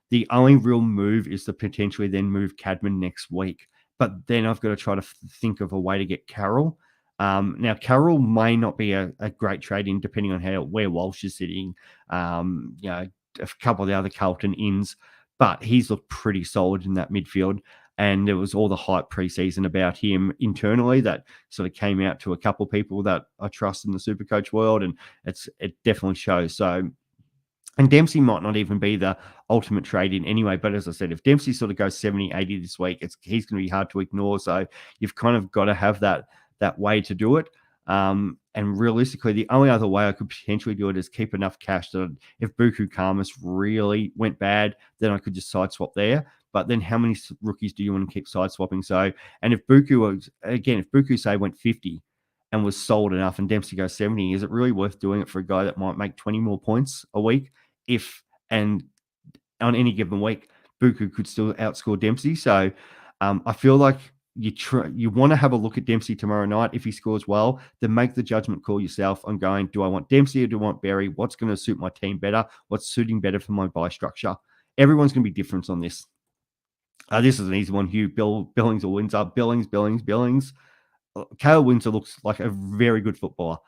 the only real move is to potentially then move Cadman next week but then I've got to try to think of a way to get Carroll. Now, Carroll may not be a great trade in, depending on where Walsh is sitting. A couple of the other Carlton ins, but he's looked pretty solid in that midfield. And there was all the hype preseason about him internally that sort of came out to a couple of people that I trust in the Supercoach world, and it definitely shows. So, and Dempsey might not even be the ultimate trade in anyway. But as I said, if Dempsey sort of goes 70, 80 this week, he's going to be hard to ignore. So you've kind of got to have that way to do it. And realistically, the only other way I could potentially do it is keep enough cash that if Buku Karmas really went bad, then I could just side swap there. But then how many rookies do you want to keep side swapping? So, and if Buku say went 50 and was sold enough and Dempsey goes 70, is it really worth doing it for a guy that might make 20 more points a week? And on any given week, Buku could still outscore Dempsey. So I feel like you want to have a look at Dempsey tomorrow night. If he scores well, then make the judgment call yourself on going, do I want Dempsey or do I want Berry? What's going to suit my team better? What's suiting better for my buy structure? Everyone's going to be different on this. This is an easy one. Hugh Billings or Windsor. Billings. Kale Windsor looks like a very good footballer.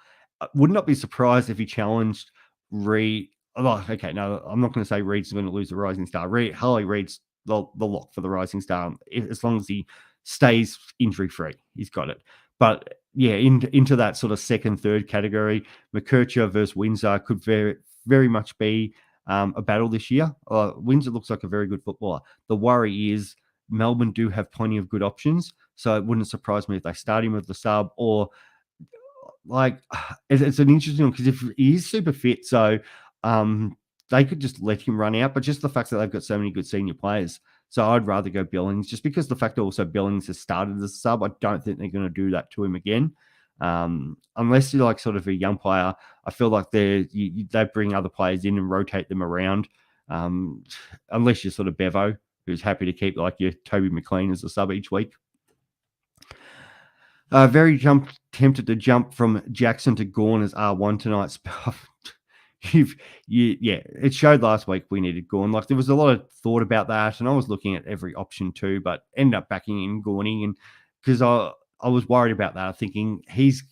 Would not be surprised if he challenged Reed. Oh, okay, no, I'm not going to say Reed's going to lose the Rising Star. Harley Reed's the lock for the Rising Star, as long as he stays injury-free. He's got it. But yeah, into that sort of second, third category, McKercher versus Windsor could very, very much be a battle this year. Windsor looks like a very good footballer. The worry is Melbourne do have plenty of good options, so it wouldn't surprise me if they start him with the sub, or like it's an interesting one because if he is super fit, so they could just let him run out. But just the fact that they've got so many good senior players, so I'd rather go Billings, just because the fact that also Billings has started as a sub. I don't think they're going to do that to him again. Unless you're like sort of a young player, I feel like they bring other players in and rotate them around. Unless you're sort of Bevo, who's happy to keep like your Toby McLean as a sub each week. Very tempted to jump from Jackson to Gawn as R1 tonight. It showed last week we needed Gawn. Like there was a lot of thought about that, and I was looking at every option too, but ended up backing in Gawny, and because I was worried about that, thinking he's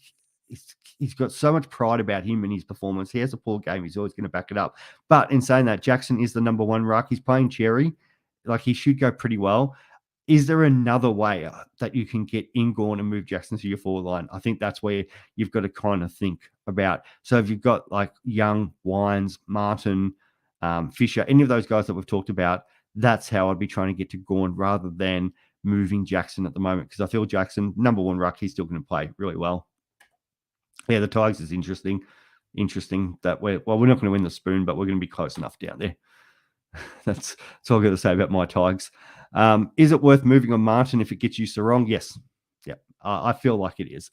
got so much pride about him and his performance. He has a poor game, he's always going to back it up. But in saying that, Jackson is the number one ruck. He's playing Cherry, like he should go pretty well. Is there another way that you can get in Gawn and move Jackson to your forward line? I think that's where you've got to kind of think about. So if you've got like Young, Wines, Martin, Fisher, any of those guys that we've talked about, that's how I'd be trying to get to Gawn rather than moving Jackson at the moment, because I feel Jackson, number one ruck, he's still going to play really well. Yeah, the Tigers is interesting. That we're not going to win the Spoon, but we're going to be close enough down there. That's all I've got to say about my Tigers. Is it worth moving on Martin if it gets you Sarong? Yes. Yeah, I feel like it is.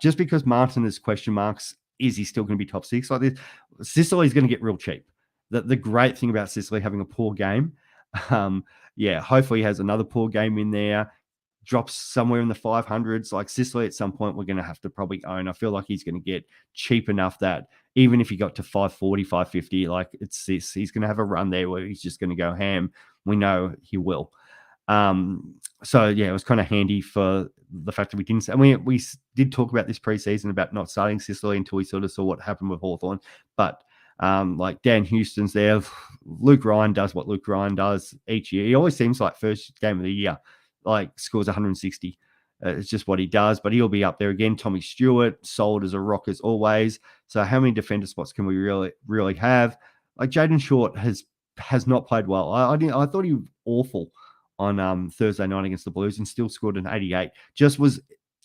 Just because Martin is question marks, is he still going to be top six like this? Sicily is going to get real cheap. The great thing about Sicily having a poor game, hopefully he has another poor game in there, drops somewhere in the 500s. Like Sicily at some point we're going to have to probably own. I feel like he's going to get cheap enough that even if he got to 540, 550, like he's going to have a run there where he's just going to go ham. We know he will. So yeah, it was kind of handy for the fact that we didn't. And we did talk about this preseason about not starting Sicily until we sort of saw what happened with Hawthorn. But like Dan Houston's there. Luke Ryan does what Luke Ryan does each year. He always seems like first game of the year, like scores 160. It's just what he does, but he'll be up there again. Tommy Stewart, sold as a rock as always. So how many defender spots can we really have? Like Jaden Short has not played well. I thought he was awful on Thursday night against the Blues and still scored an 88. Just was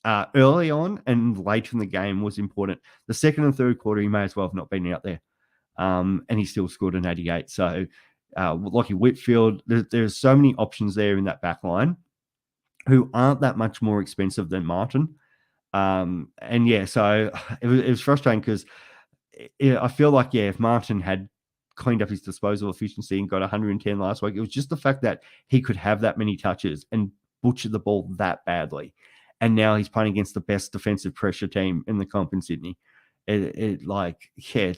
early on and late in the game was important. The second and third quarter, he may as well have not been out there. And he still scored an 88. So Lockie Whitfield, there's so many options there in that back line who aren't that much more expensive than Martin. So it was frustrating because I feel like, if Martin had cleaned up his disposal efficiency and got 110 last week, it was just the fact that he could have that many touches and butcher the ball that badly. And now he's playing against the best defensive pressure team in the comp in Sydney. It's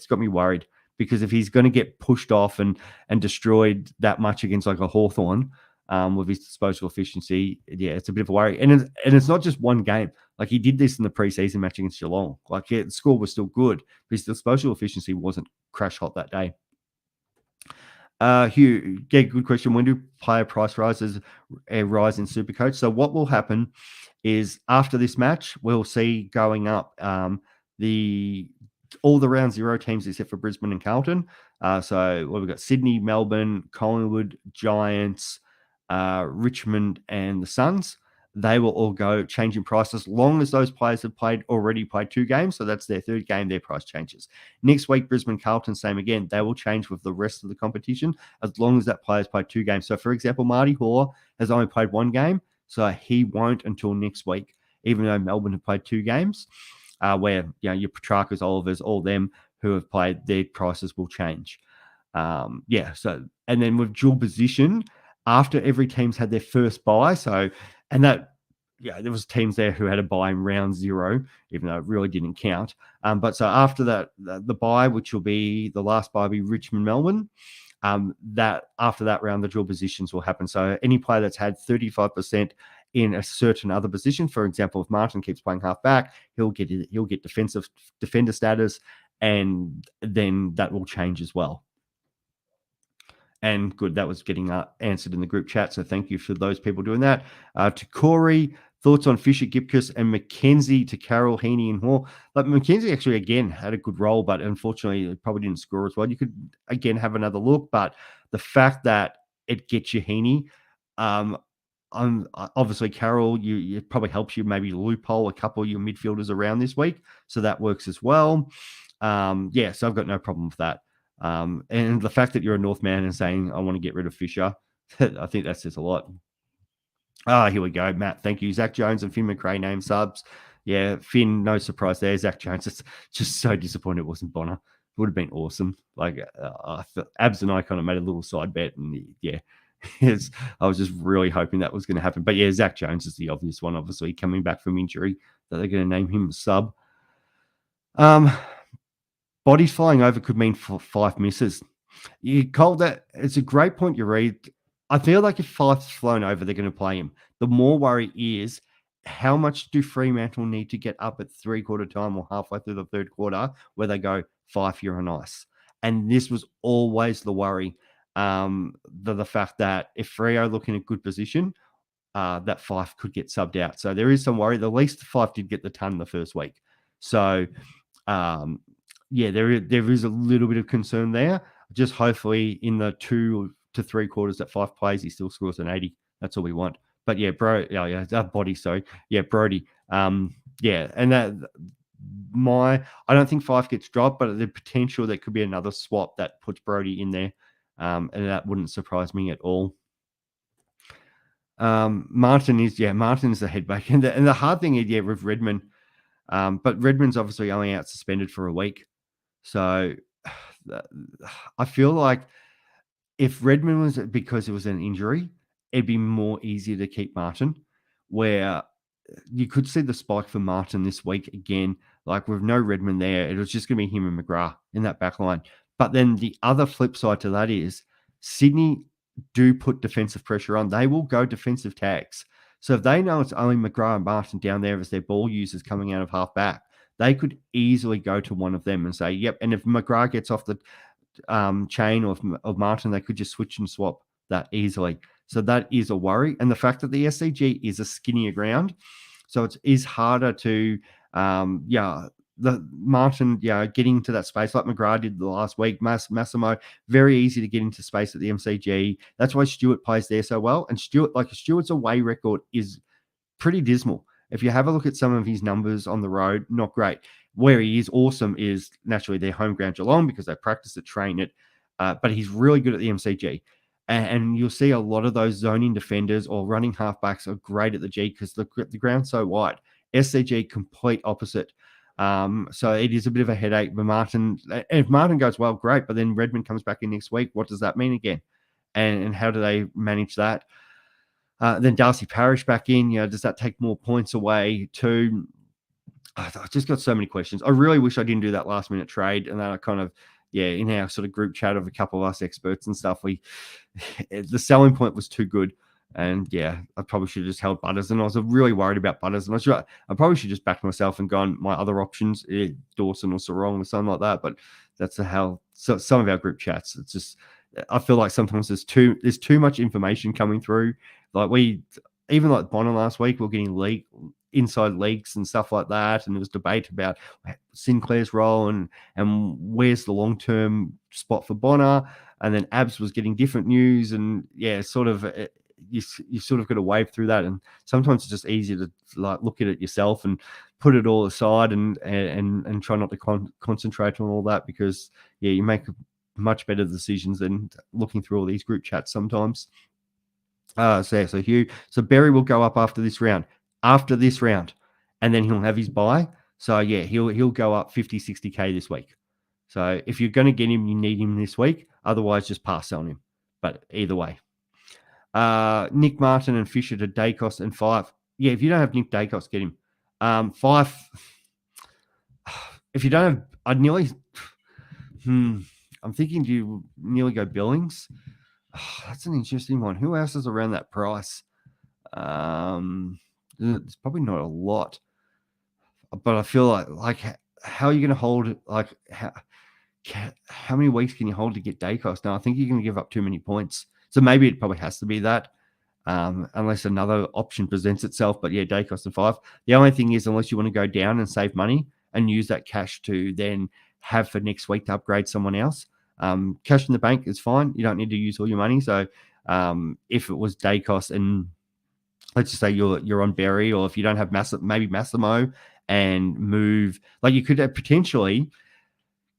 got me worried, because if he's going to get pushed off and destroyed that much against like a Hawthorn, with his disposal efficiency. Yeah, it's a bit of a worry. And it's not just one game. Like, he did this in the preseason match against Geelong. Like, the score was still good, but his disposal efficiency wasn't crash hot that day. Hugh, yeah, good question. When do player price rises rise in Supercoach? So what will happen is after this match, we'll see going up all the round zero teams except for Brisbane and Carlton. So we've got Sydney, Melbourne, Collingwood, Giants, Richmond, and the Suns. They will all go change in price as long as those players have already played 2 games. So that's their 3rd game, their price changes. Next week, Brisbane, Carlton, same again. They will change with the rest of the competition as long as that player's played 2 games. So, for example, Marty Hore has only played 1 game, so he won't until next week, even though Melbourne have played 2 games, where your Petrarcas, Olivers, all them who have played, their prices will change. So, and then with dual position, after every team's had their first bye, there was teams there who had a bye in round 0, even though it really didn't count. But so after that, the bye, which will be the last bye, will be Richmond, Melbourne. That after that round, the dual positions will happen. So any player that's had 35% in a certain other position, for example, if Martin keeps playing half back, he'll get defender status, and then that will change as well. And good, that was getting answered in the group chat. So thank you for those people doing that. To Corey, thoughts on Fisher, Gipkus, and McKenzie to Carroll, Heaney, and Hall. But McKenzie actually, again, had a good role, but unfortunately, it probably didn't score as well. You could, again, have another look, but the fact that it gets you Heaney, obviously, Carroll, it probably helps you maybe loophole a couple of your midfielders around this week. So that works as well. So I've got no problem with that. And the fact that you're a North man and saying, I want to get rid of Fisher, I think that says a lot. Here we go. Matt, thank you. Zach Jones and Finn McRae name subs. Yeah, Finn, no surprise there. Zach Jones, it's just so disappointed it wasn't Bonner. It would have been awesome. Like, Abs and I kind of made a little side bet, and yeah, I was just really hoping that was going to happen. But yeah, Zach Jones is the obvious one, obviously, coming back from injury, that they're going to name him a sub. Bodies flying over could mean 5 misses. You called that. It's a great point you read. I feel like if Fyfe's flown over, they're going to play him. The more worry is, how much do Fremantle need to get up at 3/4 time or halfway through the 3rd quarter where they go, Fyfe, you're on ice? And this was always the worry. The fact that if Freo look in a good position, that Fyfe could get subbed out. So there is some worry. The least Fyfe did get the ton the first week. So, there is a little bit of concern there. Just hopefully in the 2 to 3 quarters that Fyfe plays, he still scores an 80. That's all we want. But yeah, Brody. Yeah, Brody. And that I don't think Fyfe gets dropped, but the potential there could be another swap that puts Brody in there, and that wouldn't surprise me at all. Martin is the headback, and the hard thing is with Redmond, but Redmond's obviously only out suspended for a week, so I feel like if Redmond was because it was an injury, it'd be more easier to keep Martin, where you could see the spike for Martin this week again. Like, with no Redmond there, it was just going to be him and McGrath in that back line. But then the other flip side to that is Sydney do put defensive pressure on. They will go defensive tags. So if they know it's only McGrath and Martin down there as their ball users coming out of half back, they could easily go to one of them and say, yep. And if McGrath gets off the chain of Martin, they could just switch and swap that easily. So that is a worry. And the fact that the SCG is a skinnier ground, so it is harder to, the Martin, getting to that space like McGrath did the last week. Massimo, very easy to get into space at the MCG. That's why Stewart plays there so well. And Stewart's away record is pretty dismal. If you have a look at some of his numbers on the road, not great. Where he is awesome is naturally their home ground Geelong, because they practice it, train it. But he's really good at the MCG. And you'll see a lot of those zoning defenders or running halfbacks are great at the G because the ground's so wide. SCG, complete opposite. So it is a bit of a headache. But Martin, if Martin goes well, great. But then Redmond comes back in next week. What does that mean again? And how do they manage that? Then Darcy Parish back in. Does that take more points away too? I've just got so many questions. I really wish I didn't do that last minute trade. And then I kind of, in our sort of group chat of a couple of us experts and stuff, the selling point was too good. And yeah, I probably should have just held Butters. And I was really worried about Butters. And I probably should just back myself and gone my other options, Dawson or Sarong or something like that. But that's how some of our group chats. It's just I feel like sometimes there's too much information coming through. Like even like Bonner last week, we're getting inside leaks and stuff like that, and there was debate about Sinclair's role and where's the long term spot for Bonner, and then Abs was getting different news, and yeah, sort of you sort of got to wave through that, and sometimes it's just easier to like look at it yourself and put it all aside and try not to concentrate on all that, because yeah, you make much better decisions than looking through all these group chats sometimes. So Hugh, so Berry will go up after this round, and then he'll have his bye. So yeah, he'll go up 50, 60K this week. So if you're going to get him, you need him this week. Otherwise, just pass on him. But either way. Nick Martin and Fisher to Dacos and Fife. Yeah, if you don't have Nick Dacos, get him. Fife, if you don't have, I'd nearly, I'm thinking you nearly go Billings. Oh, that's an interesting one. Who else is around that price? There's probably not a lot, but I feel like how are you going to hold, like how many weeks can you hold to get Dacos? Now, I think you're going to give up too many points. So maybe it probably has to be that, unless another option presents itself. But yeah, Dacos and Fife. The only thing is, unless you want to go down and save money and use that cash to then have for next week to upgrade someone else, cash in the bank is fine. You don't need to use all your money. So if it was Dacos and let's just say you're on Berry, or if you don't have maybe Massimo and move, like you could potentially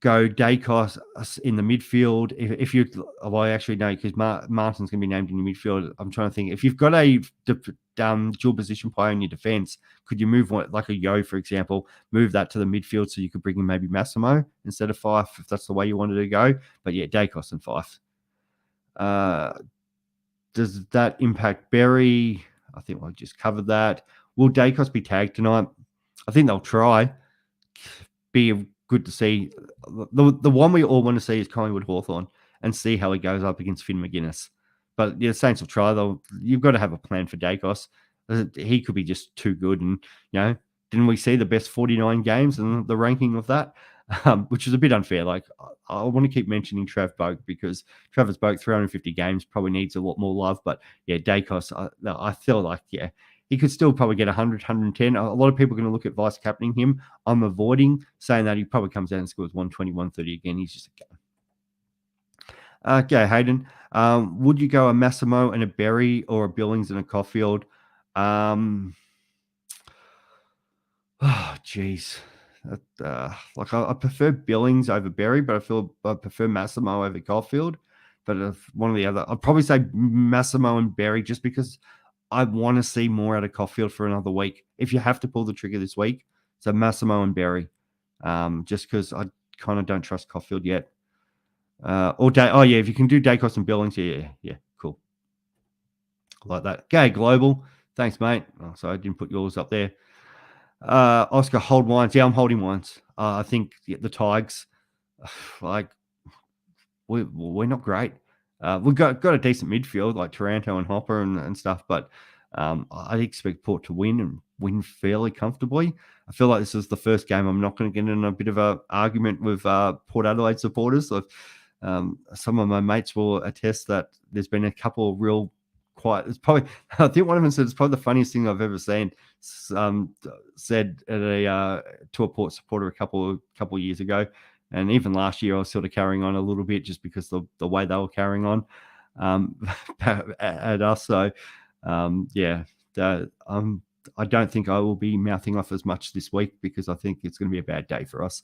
go Dacos in the midfield. If you, well, actually no, because Martin's going to be named in your midfield. I'm trying to think. If you've got a dual position player in your defense, could you move one, like a Yo, for example, move that to the midfield so you could bring in maybe Massimo instead of Fife, if that's the way you wanted to go? But yeah, Dacos and Fife. Does that impact Berry? I think I just covered that. Will Dacos be tagged tonight? I think they'll try. Be good to see. The one we all want to see is Collingwood Hawthorn and see how he goes up against Finn McGuinness. But yeah, Saints will try. You've got to have a plan for Dacos. He could be just too good. And, didn't we see the best 49 games and the ranking of that? Which is a bit unfair. Like, I want to keep mentioning Trav Boak, because Travis Boak, 350 games, probably needs a lot more love. But yeah, Dacos, I feel like, yeah, he could still probably get 100, 110. A lot of people are going to look at vice captaining him. I'm avoiding saying that. He probably comes out and scores 120, 130 again. He's just a gun. Okay, Hayden. Would you go a Massimo and a Berry, or a Billings and a Caulfield? Oh, geez. Like I prefer Billings over Berry, but I feel I prefer Massimo over Caulfield. But if one or the other, I'd probably say Massimo and Berry, just because I want to see more out of Caulfield for another week. If you have to pull the trigger this week, so Massimo and Berry, just because I kind of don't trust Caulfield yet. If you can do Dacos and Billings, yeah, cool. Like that. Okay, Global. Thanks, mate. Oh, sorry, I didn't put yours up there. Oscar, hold Wines. Yeah, I'm holding Wines. I think the Tigers, like, we're not great. We've got a decent midfield like Taranto and Hopper and stuff, but I expect Port to win and win fairly comfortably. I feel like this is the first game I'm not going to get in a bit of an argument with Port Adelaide supporters. So, some of my mates will attest that there's been a couple of real quiet. It's probably, I think one of them said it's probably the funniest thing I've ever seen. Said at to a Port supporter a couple of years ago. And even last year, I was sort of carrying on a little bit just because the way they were carrying on at us. So, I don't think I will be mouthing off as much this week, because I think it's going to be a bad day for us.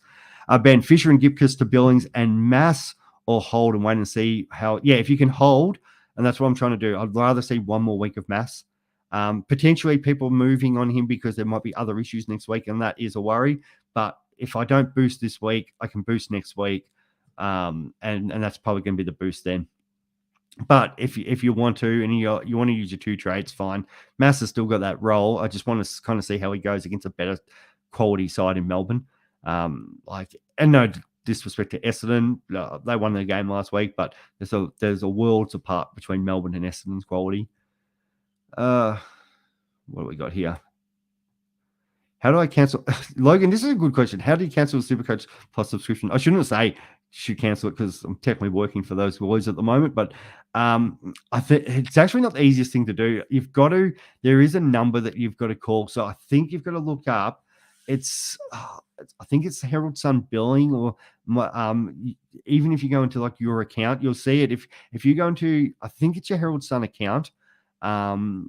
Ben, Fisher and Gipkus to Billings and Mass, or hold and wait and see how. Yeah, if you can hold, and that's what I'm trying to do. I'd rather see one more week of Mass. Potentially people moving on him because there might be other issues next week, and that is a worry. But if I don't boost this week, I can boost next week, and that's probably going to be the boost then. But if you want to, and you want to use your two trades, fine. Mass has still got that role. I just want to kind of see how he goes against a better quality side in Melbourne. And no disrespect to Essendon, they won the game last week, but there's a worlds apart between Melbourne and Essendon's quality. What do we got here? How do I cancel? Logan, this is a good question. How do you cancel a Supercoach Plus subscription? I shouldn't say should cancel it because I'm technically working for those boys at the moment, but I think it's actually not the easiest thing to do. There is a number that you've got to call. So I think you've got to look up. I think it's Herald Sun billing, or even if you go into like your account, you'll see it. If you go into, I think it's your Herald Sun account. So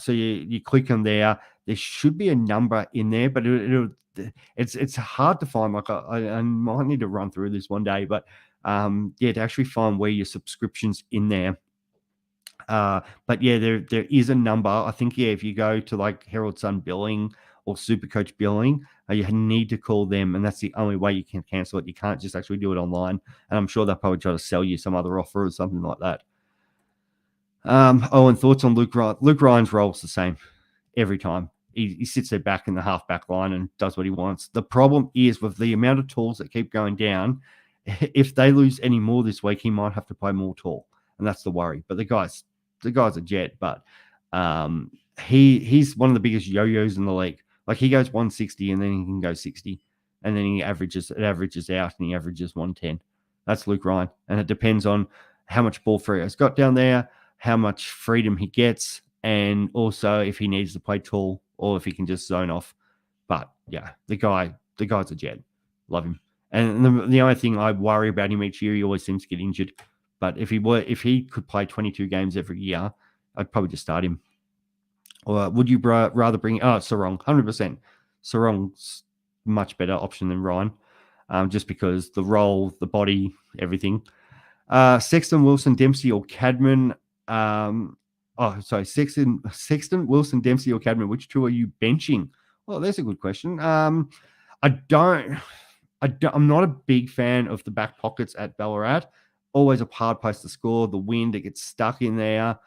you click on there. There should be a number in there, but it's hard to find. Like I might need to run through this one day, but to actually find where your subscription's in there. But yeah, there is a number. I think if you go to like Herald Sun billing or Supercoach billing, you need to call them, and that's the only way you can cancel it. You can't just actually do it online, and I'm sure they'll probably try to sell you some other offer or something like that. And thoughts on Luke Ryan? Luke Ryan's role's the same every time. He sits there back in the half-back line and does what he wants. The problem is with the amount of tools that keep going down, if they lose any more this week, he might have to play more tall, and that's the worry. But the guy's a jet, but he's one of the biggest yo-yos in the league. Like he goes 160 and then he can go 60, and then it averages out and he averages 110. That's Luke Ryan, and it depends on how much ball free he's got down there, how much freedom he gets, and also if he needs to play tall or if he can just zone off. But yeah, the guy's a jet. Love him. And the only thing I worry about him each year, he always seems to get injured. But if he could play 22 games every year, I'd probably just start him. Or would you rather bring Sarong? 100%. Sarong's much better option than Ryan, just because the role, the body, everything. Sexton, Wilson, Dempsey, or Cadman. Sexton, Wilson, Dempsey, or Cadman. Which two are you benching? Well, that's a good question. I'm not a big fan of the back pockets at Ballarat. Always a hard place to score. The wind, it gets stuck in there.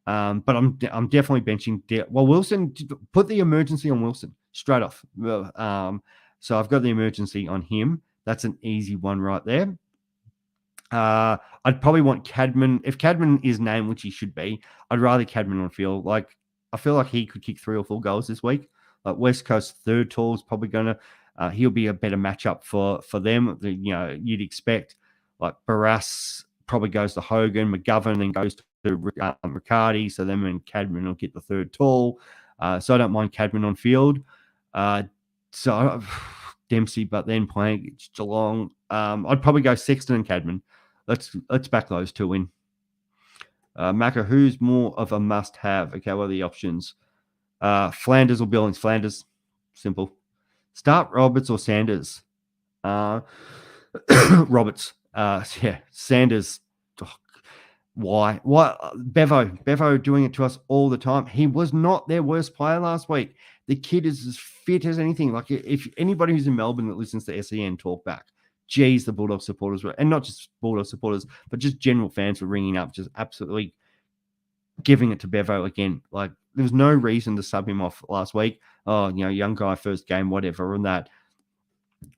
But I'm definitely benching. Wilson, put the emergency on Wilson straight off. So I've got the emergency on him. That's an easy one right there. I'd probably want Cadman. If Cadman is named, which he should be, I'd rather Cadman on field. Like I feel like he could kick 3 or 4 goals this week. Like West Coast third tall is probably gonna. He'll be a better matchup for them. You'd expect like Barras probably goes to Hogan, McGovern then goes to Riccardi. So then when Cadman will get the third tall. So I don't mind Cadman on field. So Dempsey, but then playing Geelong, I'd probably go Sexton and Cadman. Let's back those two in. Macca, who's more of a must-have? Okay, what are the options? Flanders or Billings? Flanders, simple. Start Roberts or Sanders? Roberts. Sanders. Oh, why? Bevo doing it to us all the time. He was not their worst player last week. The kid is as fit as anything. Like if anybody who's in Melbourne that listens to SEN talk back, geez, the Bulldog supporters were, and not just Bulldog supporters, but just general fans were ringing up, just absolutely giving it to Bevo again. Like there was no reason to sub him off last week. Oh, young guy, first game, whatever, and that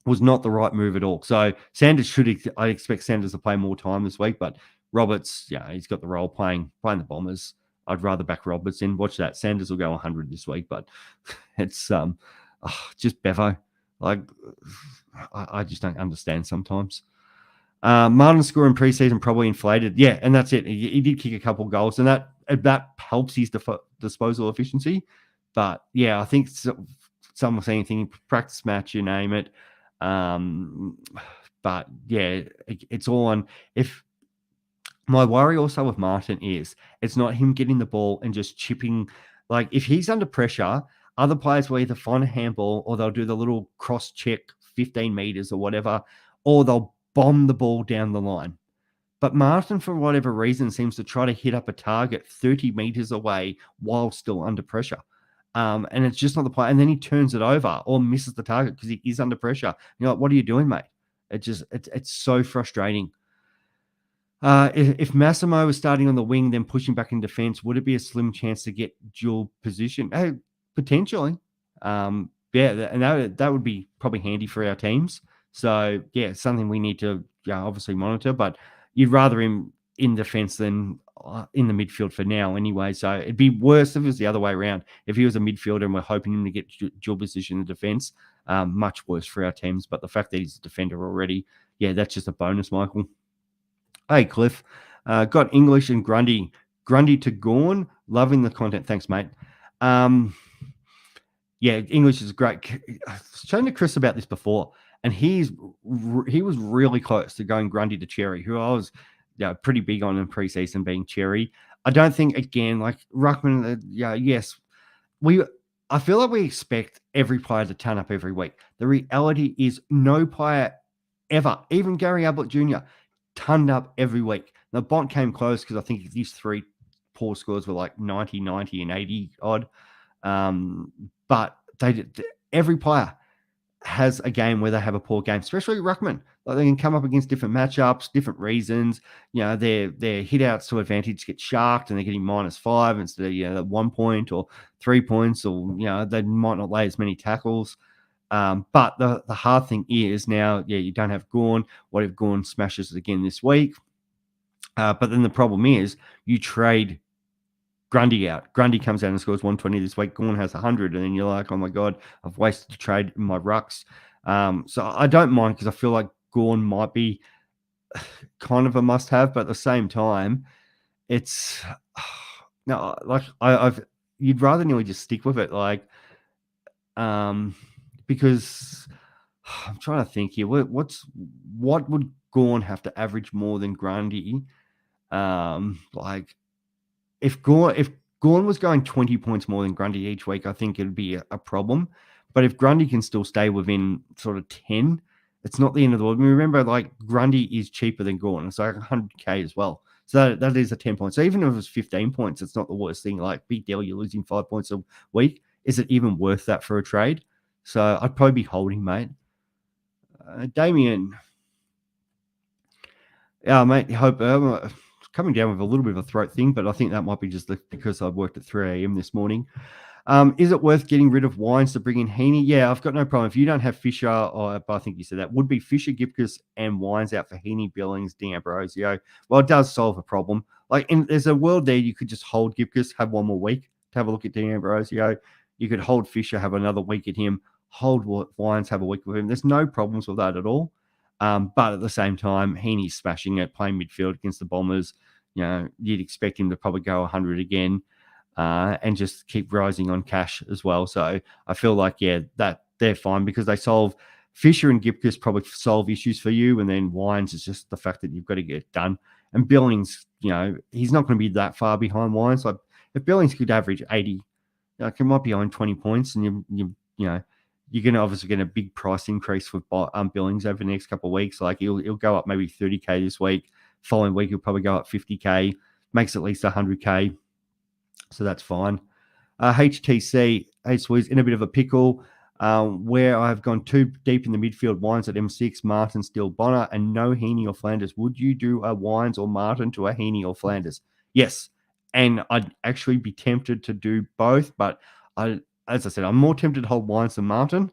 was not the right move at all. So Sanders I expect Sanders to play more time this week, but Roberts, he's got the role playing the Bombers. I'd rather back Roberts in. Watch that. Sanders will go 100 this week, but it's just Bevo. Like I just don't understand sometimes. Martin's score in preseason probably inflated. Yeah, and that's it. He did kick a couple goals, and that helps his disposal efficiency. But yeah, I think some were saying anything, practice match, you name it. But yeah, it's all on. If my worry also with Martin is it's not him getting the ball and just chipping. Like if he's under pressure, other players will either find a handball or they'll do the little cross check 15 meters or whatever, or they'll bomb the ball down the line. But Martin, for whatever reason, seems to try to hit up a target 30 meters away while still under pressure. And it's just not the play. And then he turns it over or misses the target because he is under pressure. You're like, what are you doing, mate? It's so frustrating. If Massimo was starting on the wing, then pushing back in defense, would it be a slim chance to get dual position? Potentially. And that would be probably handy for our teams. So, yeah, something we need to obviously monitor. But you'd rather him in defense than in the midfield for now anyway. So it'd be worse if it was the other way around. If he was a midfielder and we're hoping him to get dual position in defence, much worse for our teams. But the fact that he's a defender already, yeah, that's just a bonus, Michael. Hey, Cliff. Got English and Grundy. Grundy to Gorn. Loving the content. Thanks, mate. Yeah, English is great. I was chatting to Chris about this before, and he was really close to going Grundy to Cherry, who I was pretty big on in preseason being Cherry. I don't think, again, like Ruckman, yes, I feel like we expect every player to turn up every week. The reality is no player ever, even Gary Ablett Jr., turned up every week. Now, Bont came close because I think these 3 poor scores were like 90, 90, and 80 odd. But every player has a game where they have a poor game, especially Ruckman. Like they can come up against different matchups, different reasons. Their hit outs to advantage get sharked and they're getting -5 instead of 1 point or 3 points, or they might not lay as many tackles. But the hard thing is now, you don't have Gorn. What if Gorn smashes it again this week? But then the problem is you trade Grundy out. Grundy comes out and scores 120 this week. Gorn has 100, and then you're like, oh my God, I've wasted a trade in my rucks. So I don't mind because I feel like Gorn might be kind of a must-have, but at the same time, it's no, like you'd rather nearly just stick with it, like because I'm trying to think here. What would Gorn have to average more than Grundy? Like if Gorn was going 20 points more than Grundy each week, I think it'd be a problem. But if Grundy can still stay within sort of 10, it's not the end of the world. I mean, remember, like Grundy is cheaper than Gorn. It's like 100K as well. So that is a 10 points. So even if it was 15 points, it's not the worst thing. Like, big deal, you're losing 5 points a week. Is it even worth that for a trade? So I'd probably be holding, mate. Damien. Yeah, mate, hope coming down with a little bit of a throat thing, but I think that might be just because I worked at 3 a.m. this morning. Is it worth getting rid of Wines to bring in Heaney? Yeah, I've got no problem. If you don't have Fisher, but I think you said that, would be Fisher, Gipkus, and Wines out for Heaney, Billings, D'Ambrosio. Well, it does solve a problem. Like, there's a world there you could just hold Gipkus, have 1 more week to have a look at D'Ambrosio. You could hold Fisher, have another week at him, hold Wines, have a week with him. There's no problems with that at all. But at the same time, Heaney's smashing it, playing midfield against the Bombers. You'd expect him to probably go 100 again and just keep rising on cash as well. So I feel like, that they're fine because they solve Fisher and Gipkus probably solve issues for you. And then Wines is just the fact that you've got to get it done. And Billings, he's not going to be that far behind Wines. Like if Billings could average 80, like it might be on 20 points and you're going to obviously get a big price increase for Billings over the next couple of weeks. Like he'll go up maybe 30K this week. Following week, he'll probably go up 50K, makes at least 100K. So that's fine. HTC, hey, Swiz, in a bit of a pickle where I've gone too deep in the midfield. Wines at M6, Martin, Still, Bonner, and no Heaney or Flanders. Would you do a Wines or Martin to a Heaney or Flanders? Yes. And I'd actually be tempted to do both, but as I said, I'm more tempted to hold Wines than Martin,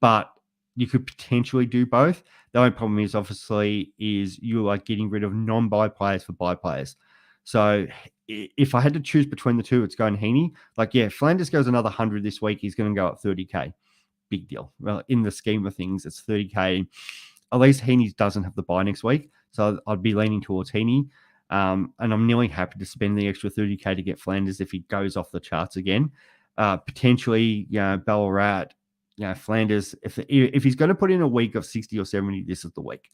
but you could potentially do both. The only problem is, obviously, you're like getting rid of non-buy players for buy players. So if I had to choose between the two, it's going Heaney. Like, Flanders goes another 100 this week. He's going to go up 30K. Big deal. Well, in the scheme of things, it's 30K. At least Heaney doesn't have the buy next week. So I'd be leaning towards Heaney. And I'm nearly happy to spend the extra 30K to get Flanders if he goes off the charts again. Potentially, Ballarat, Flanders, if he's going to put in a week of 60 or 70, this is the week.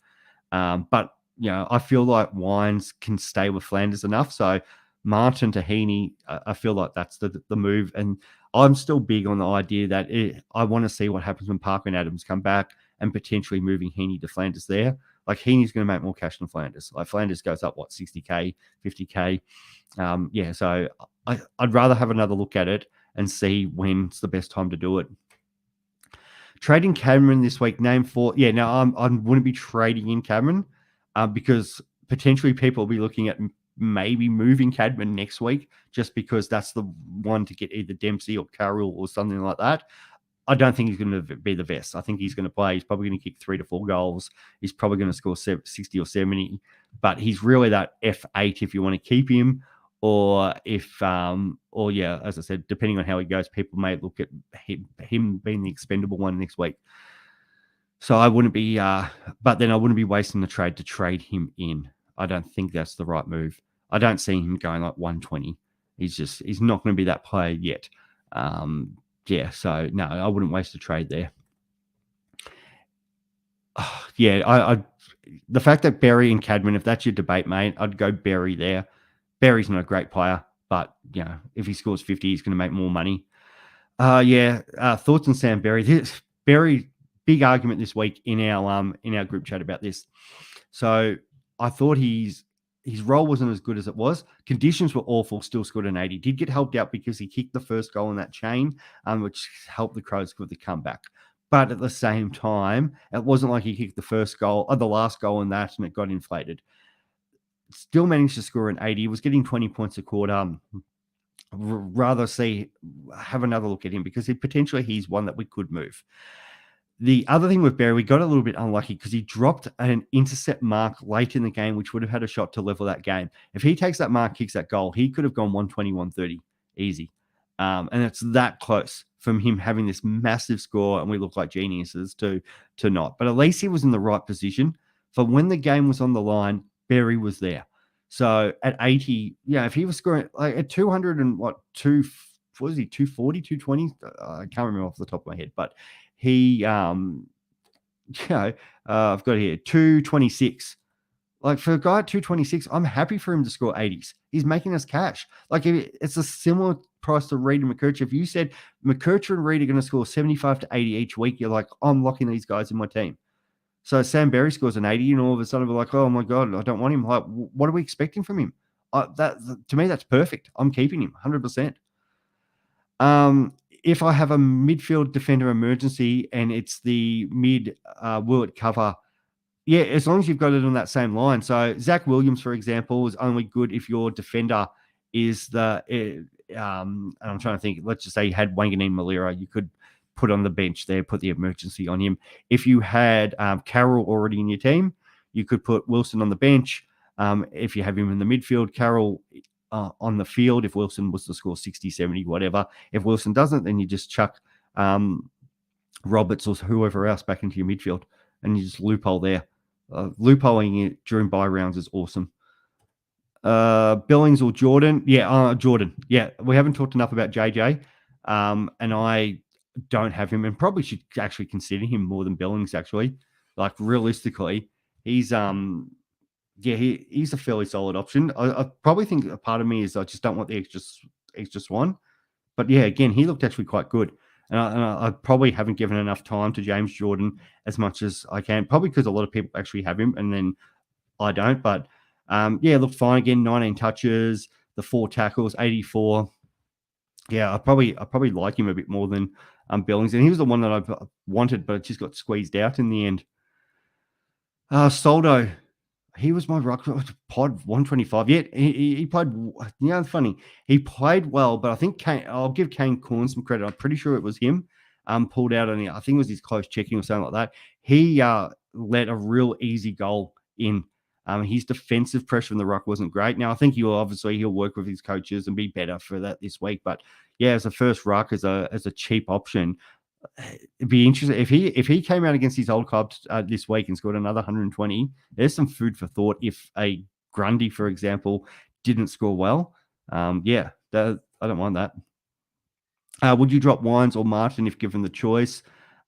But, I feel like Wines can stay with Flanders enough. So Martin to Heaney, I feel like that's the move. And I'm still big on the idea that I want to see what happens when Parker and Adams come back and potentially moving Heaney to Flanders there. Like Heaney's going to make more cash than Flanders. Like Flanders goes up, 60K, 50K. So I'd rather have another look at it and see when's the best time to do it. Trading Cameron this week, name 4. I wouldn't be trading in Cameron because potentially people will be looking at maybe moving Cadman next week just because that's the one to get either Dempsey or Carroll or something like that. I don't think he's going to be the best. I think he's going to play. He's probably going to kick 3 to 4 goals. He's probably going to score 60 or 70, but he's really that F8 if you want to keep him. or if, or yeah, as I said, depending on how he goes, people may look at him being the expendable one next week. So I wouldn't be, but then I wouldn't be wasting the trade to trade him in. I don't think that's the right move. I don't see him going like 120. He's not going to be that player yet. Yeah, so no, I wouldn't waste a trade there. Yeah, I the fact that Berry and Cadman, if that's your debate, mate, I'd go Berry there. Berry's not a great player, but you know, if he scores 50, he's going to make more money. Yeah. Thoughts on Sam Berry? This Berry, big argument this week in our group chat about this. So I thought his role wasn't as good as it was. Conditions were awful. Still scored an 80. Did get helped out because he kicked the first goal in that chain, which helped the Crows with the comeback. But at the same time, it wasn't like he kicked the first goal or the last goal in that and it got inflated. Still managed to score an 80. He was getting 20 points a quarter. Rather have another look at him because he's one that we could move. The other thing with Berry, we got a little bit unlucky because he dropped an intercept mark late in the game, which would have had a shot to level that game. If he takes that mark, kicks that goal, he could have gone 120, 130 easy. And it's that close from him having this massive score, and we look like geniuses to not. But at least he was in the right position for when the game was on the line. Berry was there. So at 80, yeah, if he was scoring like at 200 and what, 240, 220? I can't remember off the top of my head, but he, I've got it here, 226. Like for a guy at 226, I'm happy for him to score 80s. He's making us cash. Like it's a similar price to Reed and McKercher. If you said McKercher and Reed are going to score 75 to 80 each week, you're like, I'm locking these guys in my team. So Sam Berry scores an 80, and all of a sudden we're like, oh my God, I don't want him. Like, what are we expecting from him? To me, that's perfect. I'm keeping him 100%. If I have a midfield defender emergency and it's the mid, will it cover? Yeah, as long as you've got it on that same line. So Zach Williams, for example, is only good if your defender is and I'm trying to think, let's just say you had Wanganeen Malira, you could put on the bench there, put the emergency on him. If you had Carroll already in your team, you could put Wilson on the bench. If you have him in the midfield, Carroll on the field, if Wilson was to score 60, 70, whatever. If Wilson doesn't, then you just chuck Roberts or whoever else back into your midfield and you just loophole there. Loopholing it during bye rounds is awesome. Billings or Jordan? Yeah, Jordan. Yeah, we haven't talked enough about JJ, and I don't have him and probably should actually consider him more than Billings, actually. Like, realistically, he's he's a fairly solid option. I probably think a part of me is I just don't want the extra swan. But yeah, again, he looked actually quite good. And I probably haven't given enough time to James Jordan as much as I can, probably because a lot of people actually have him and then I don't. But yeah, looked fine again, 19 touches, the 4 tackles, 84. Yeah, I probably like him a bit more than Billings. And he was the one that I wanted, but it just got squeezed out in the end. Soldo, he was my ruck pod 125. Yeah, he played. It's funny. He played well, but I think I'll give Kane Corn some credit. I'm pretty sure it was him. Pulled out on it. I think it was his close checking or something like that. He let a real easy goal in. His defensive pressure in the ruck wasn't great. Now I think he'll work with his coaches and be better for that this week. But yeah, as a first ruck, as a cheap option, it'd be interesting if he came out against his old club this week and scored another 120. There's some food for thought. If a Grundy, for example, didn't score well, I don't mind that. Would you drop Wines or Martin if given the choice?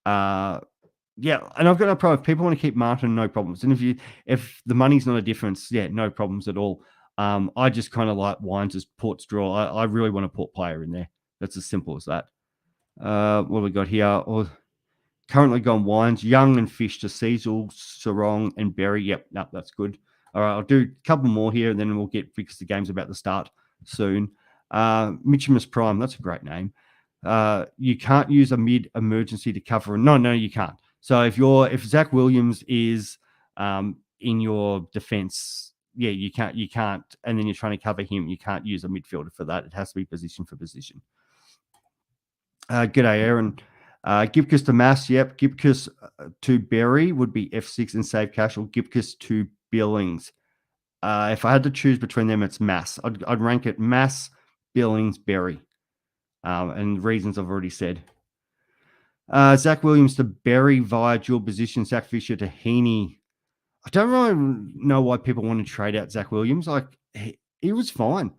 Yeah, and I've got no problem. If people want to keep Martin, no problems. And if the money's not a difference, yeah, no problems at all. I just kind of like Wines as Port's draw. I really want a Port player in there. That's as simple as that. What have we got here? Currently gone Wines, Young and Fish to Cecil, Sarong and Berry. Yep, no, that's good. All right, I'll do a couple more here and then we'll get, because the game's about to start soon. Mitchimus Prime, that's a great name. You can't use a mid emergency to cover. No, you can't. So if Zach Williams is in your defense, yeah, you can't, and then you're trying to cover him, you can't use a midfielder for that. It has to be position for position. G'day, Aaron. Gipkus to Mass. Yep. Gipkus to Berry would be F6 and save cash, or Gipkus to Billings. If I had to choose between them, it's Mass. I'd rank it Mass, Billings, Berry. And reasons I've already said. Zach Williams to Berry via dual position, Zach Fisher to Heaney. I don't really know why people want to trade out Zach Williams. Like, he was fine.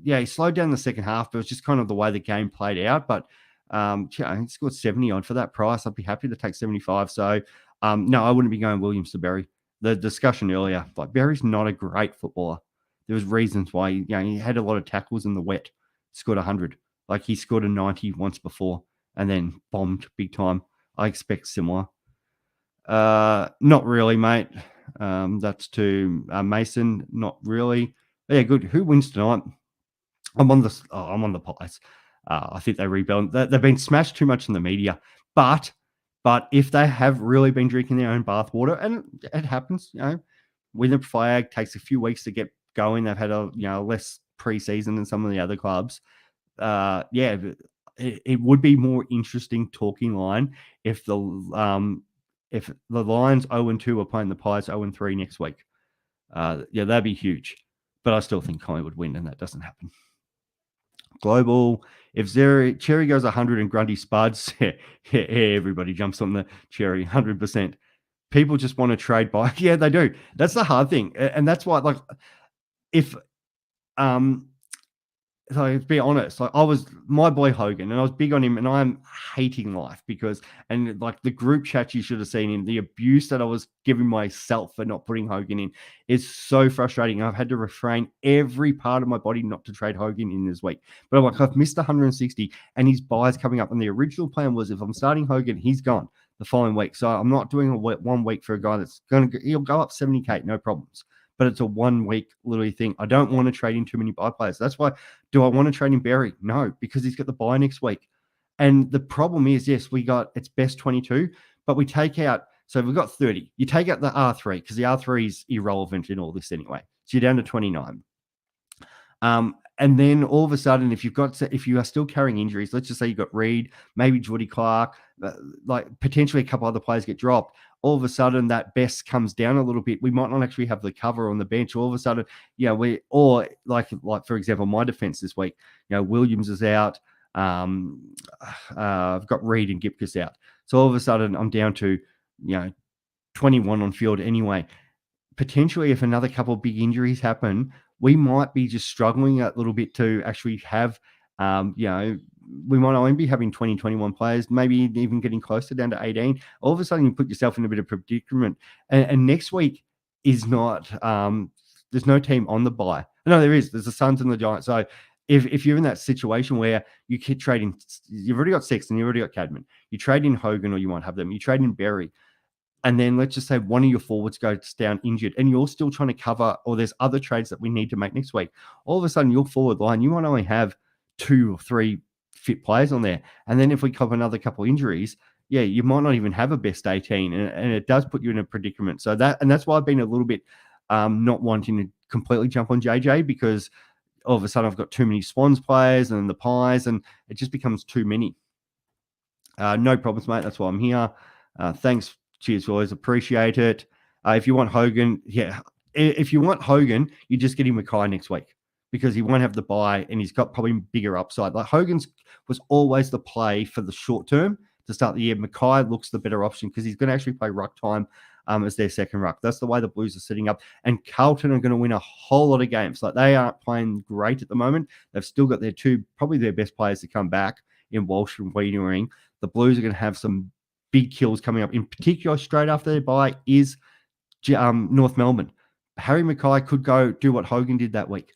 He slowed down the second half, but it was just kind of the way the game played out. But he scored 70 on for that price. I'd be happy to take 75. So, no, I wouldn't be going Williams to Berry. The discussion earlier, like, Berry's not a great footballer. There was reasons why he had a lot of tackles in the wet. Scored 100. Like, he scored a 90 once before and then bombed big time. I expect similar. Not really, mate. That's to Mason. Not really. Yeah, good. Who wins tonight? I'm on the Pies. I think they rebound. They've been smashed too much in the media. But if they have really been drinking their own bathwater, and it happens, win a flag takes a few weeks to get going. They've had a less preseason than some of the other clubs. It would be more interesting talking line if the Lions 0-2 are playing the Pies 0-3 next week. That'd be huge. But I still think Collingwood would win, and that doesn't happen. Global, if Cherry goes 100 and Grundy spuds, everybody jumps on the Cherry, 100%. People just want to trade by. Yeah, they do. That's the hard thing. And that's why, like, if so to be honest, like, I was my boy Hogan, and I was big on him, and I'm hating life because, and like the group chat you should have seen in the abuse that I was giving myself for not putting Hogan in is so frustrating. I've had to refrain every part of my body not to trade Hogan in this week. But I'm like, I've missed 160 and his buy's coming up. And the original plan was if I'm starting Hogan, he's gone the following week. So I'm not doing 1 week for a guy that's he'll go up 70K, no problems. But it's a 1 week literally thing. I don't want to trade in too many buy players. That's why. Do I want to trade in Berry? No, because he's got the buy next week. And the problem is, yes, it's best 22, but we take out, so we've got 30. You take out the R3 because the R3 is irrelevant in all this anyway. So you're down to 29. And then all of a sudden, if you are still carrying injuries, let's just say you've got Reed, maybe Jordy Clark, like potentially a couple other players get dropped. All of a sudden, that best comes down a little bit. We might not actually have the cover on the bench. All of a sudden, like for example, my defense this week, Williams is out. I've got Reed and Gipkus out. So all of a sudden, I'm down to 21 on field anyway. Potentially, if another couple of big injuries happen, we might be just struggling a little bit to actually have, we might only be having 20, 21 players, maybe even getting closer down to 18. All of a sudden, you put yourself in a bit of predicament. And next week is not, there's no team on the bye. No, there is. There's the Suns and the Giants. So if you're in that situation where you keep trading, you've already got Sexton, you've already got Cadman, you trade in Hogan or you won't have them, you trade in Berry. And then let's just say one of your forwards goes down injured and you're still trying to cover, or there's other trades that we need to make next week. All of a sudden, your forward line, you might only have 2 or 3 fit players on there. And then if we cover another couple injuries, you might not even have a best 18. And it does put you in a predicament. So that's why I've been a little bit not wanting to completely jump on JJ, because all of a sudden I've got too many Swans players and the Pies, and it just becomes too many. No problems, mate. That's why I'm here. Thanks. Cheers, always appreciate it. If you want Hogan, if you want Hogan, you just get him Mackay next week because he won't have the buy and he's got probably bigger upside. Like Hogan's was always the play for the short term to start the year. Mackay looks the better option because he's going to actually play ruck time as their second ruck. That's the way the Blues are sitting up. And Carlton are going to win a whole lot of games. Like they aren't playing great at the moment. They've still got probably their best players to come back in Walsh and Wiedering. The Blues are going to have some big kills coming up. In particular, straight after their bye is North Melbourne. Harry Mackay could go do what Hogan did that week.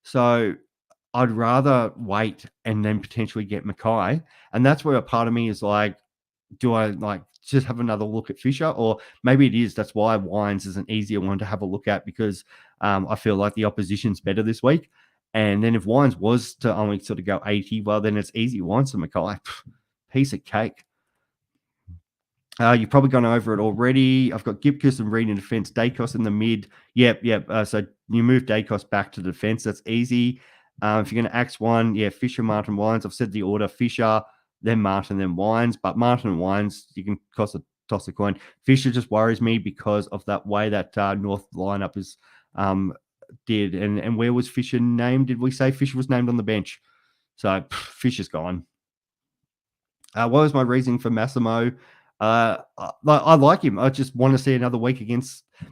So I'd rather wait and then potentially get Mackay. And that's where a part of me is like, do I just have another look at Fisher? Or maybe it is. That's why Wines is an easier one to have a look at because I feel like the opposition's better this week. And then if Wines was to only sort of go 80, well, then it's easy. Wines and Mackay, piece of cake. You've probably gone over it already. I've got Gipkus and Reed in defense, Dacos in the mid. Yep. So you move Dacos back to defense. That's easy. If you're going to axe one, Fisher, Martin, Wines. I've said the order: Fisher, then Martin, then Wines. But Martin and Wines, you can toss a coin. Fisher just worries me because of that way that North lineup is did. And where was Fisher named? Did we say Fisher was named on the bench? So Fisher's gone. What was my reasoning for Massimo? I like him. I just want to see another week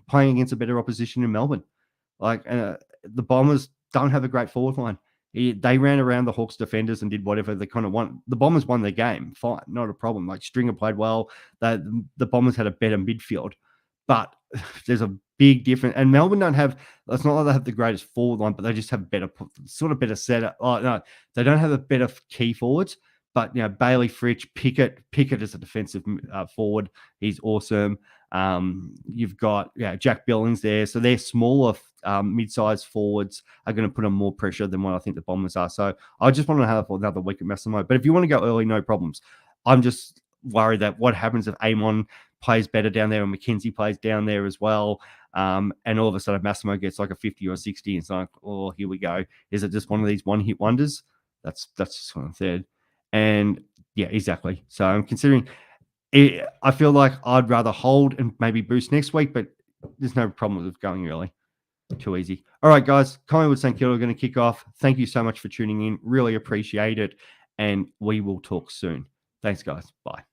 playing against a better opposition in Melbourne. Like the Bombers don't have a great forward line. They ran around the Hawks defenders and did whatever they kind of want. The Bombers won their game. Fine, not a problem. Like Stringer played well. The Bombers had a better midfield. But there's a big difference. And Melbourne don't have, it's not like they have the greatest forward line, but they just have better setup. Oh, no, they don't have a better key forwards. But, Bailey Fritsch, Pickett is a defensive forward. He's awesome. You've got Jack Billings there. So their smaller mid-sized forwards are going to put on more pressure than what I think the Bombers are. So I just want to have another week at Massimo. But if you want to go early, no problems. I'm just worried that what happens if Amon plays better down there and McKenzie plays down there as well. And all of a sudden Massimo gets like a 50 or 60. It's like, oh, here we go. Is it just one of these one-hit wonders? That's just what I'm saying. And yeah, exactly. So I'm considering it. I feel like I'd rather hold and maybe boost next week, but there's no problem with going early. Too easy. All right, guys. Collingwood St Kilda are going to kick off. Thank you so much for tuning in. Really appreciate it. And we will talk soon. Thanks, guys. Bye.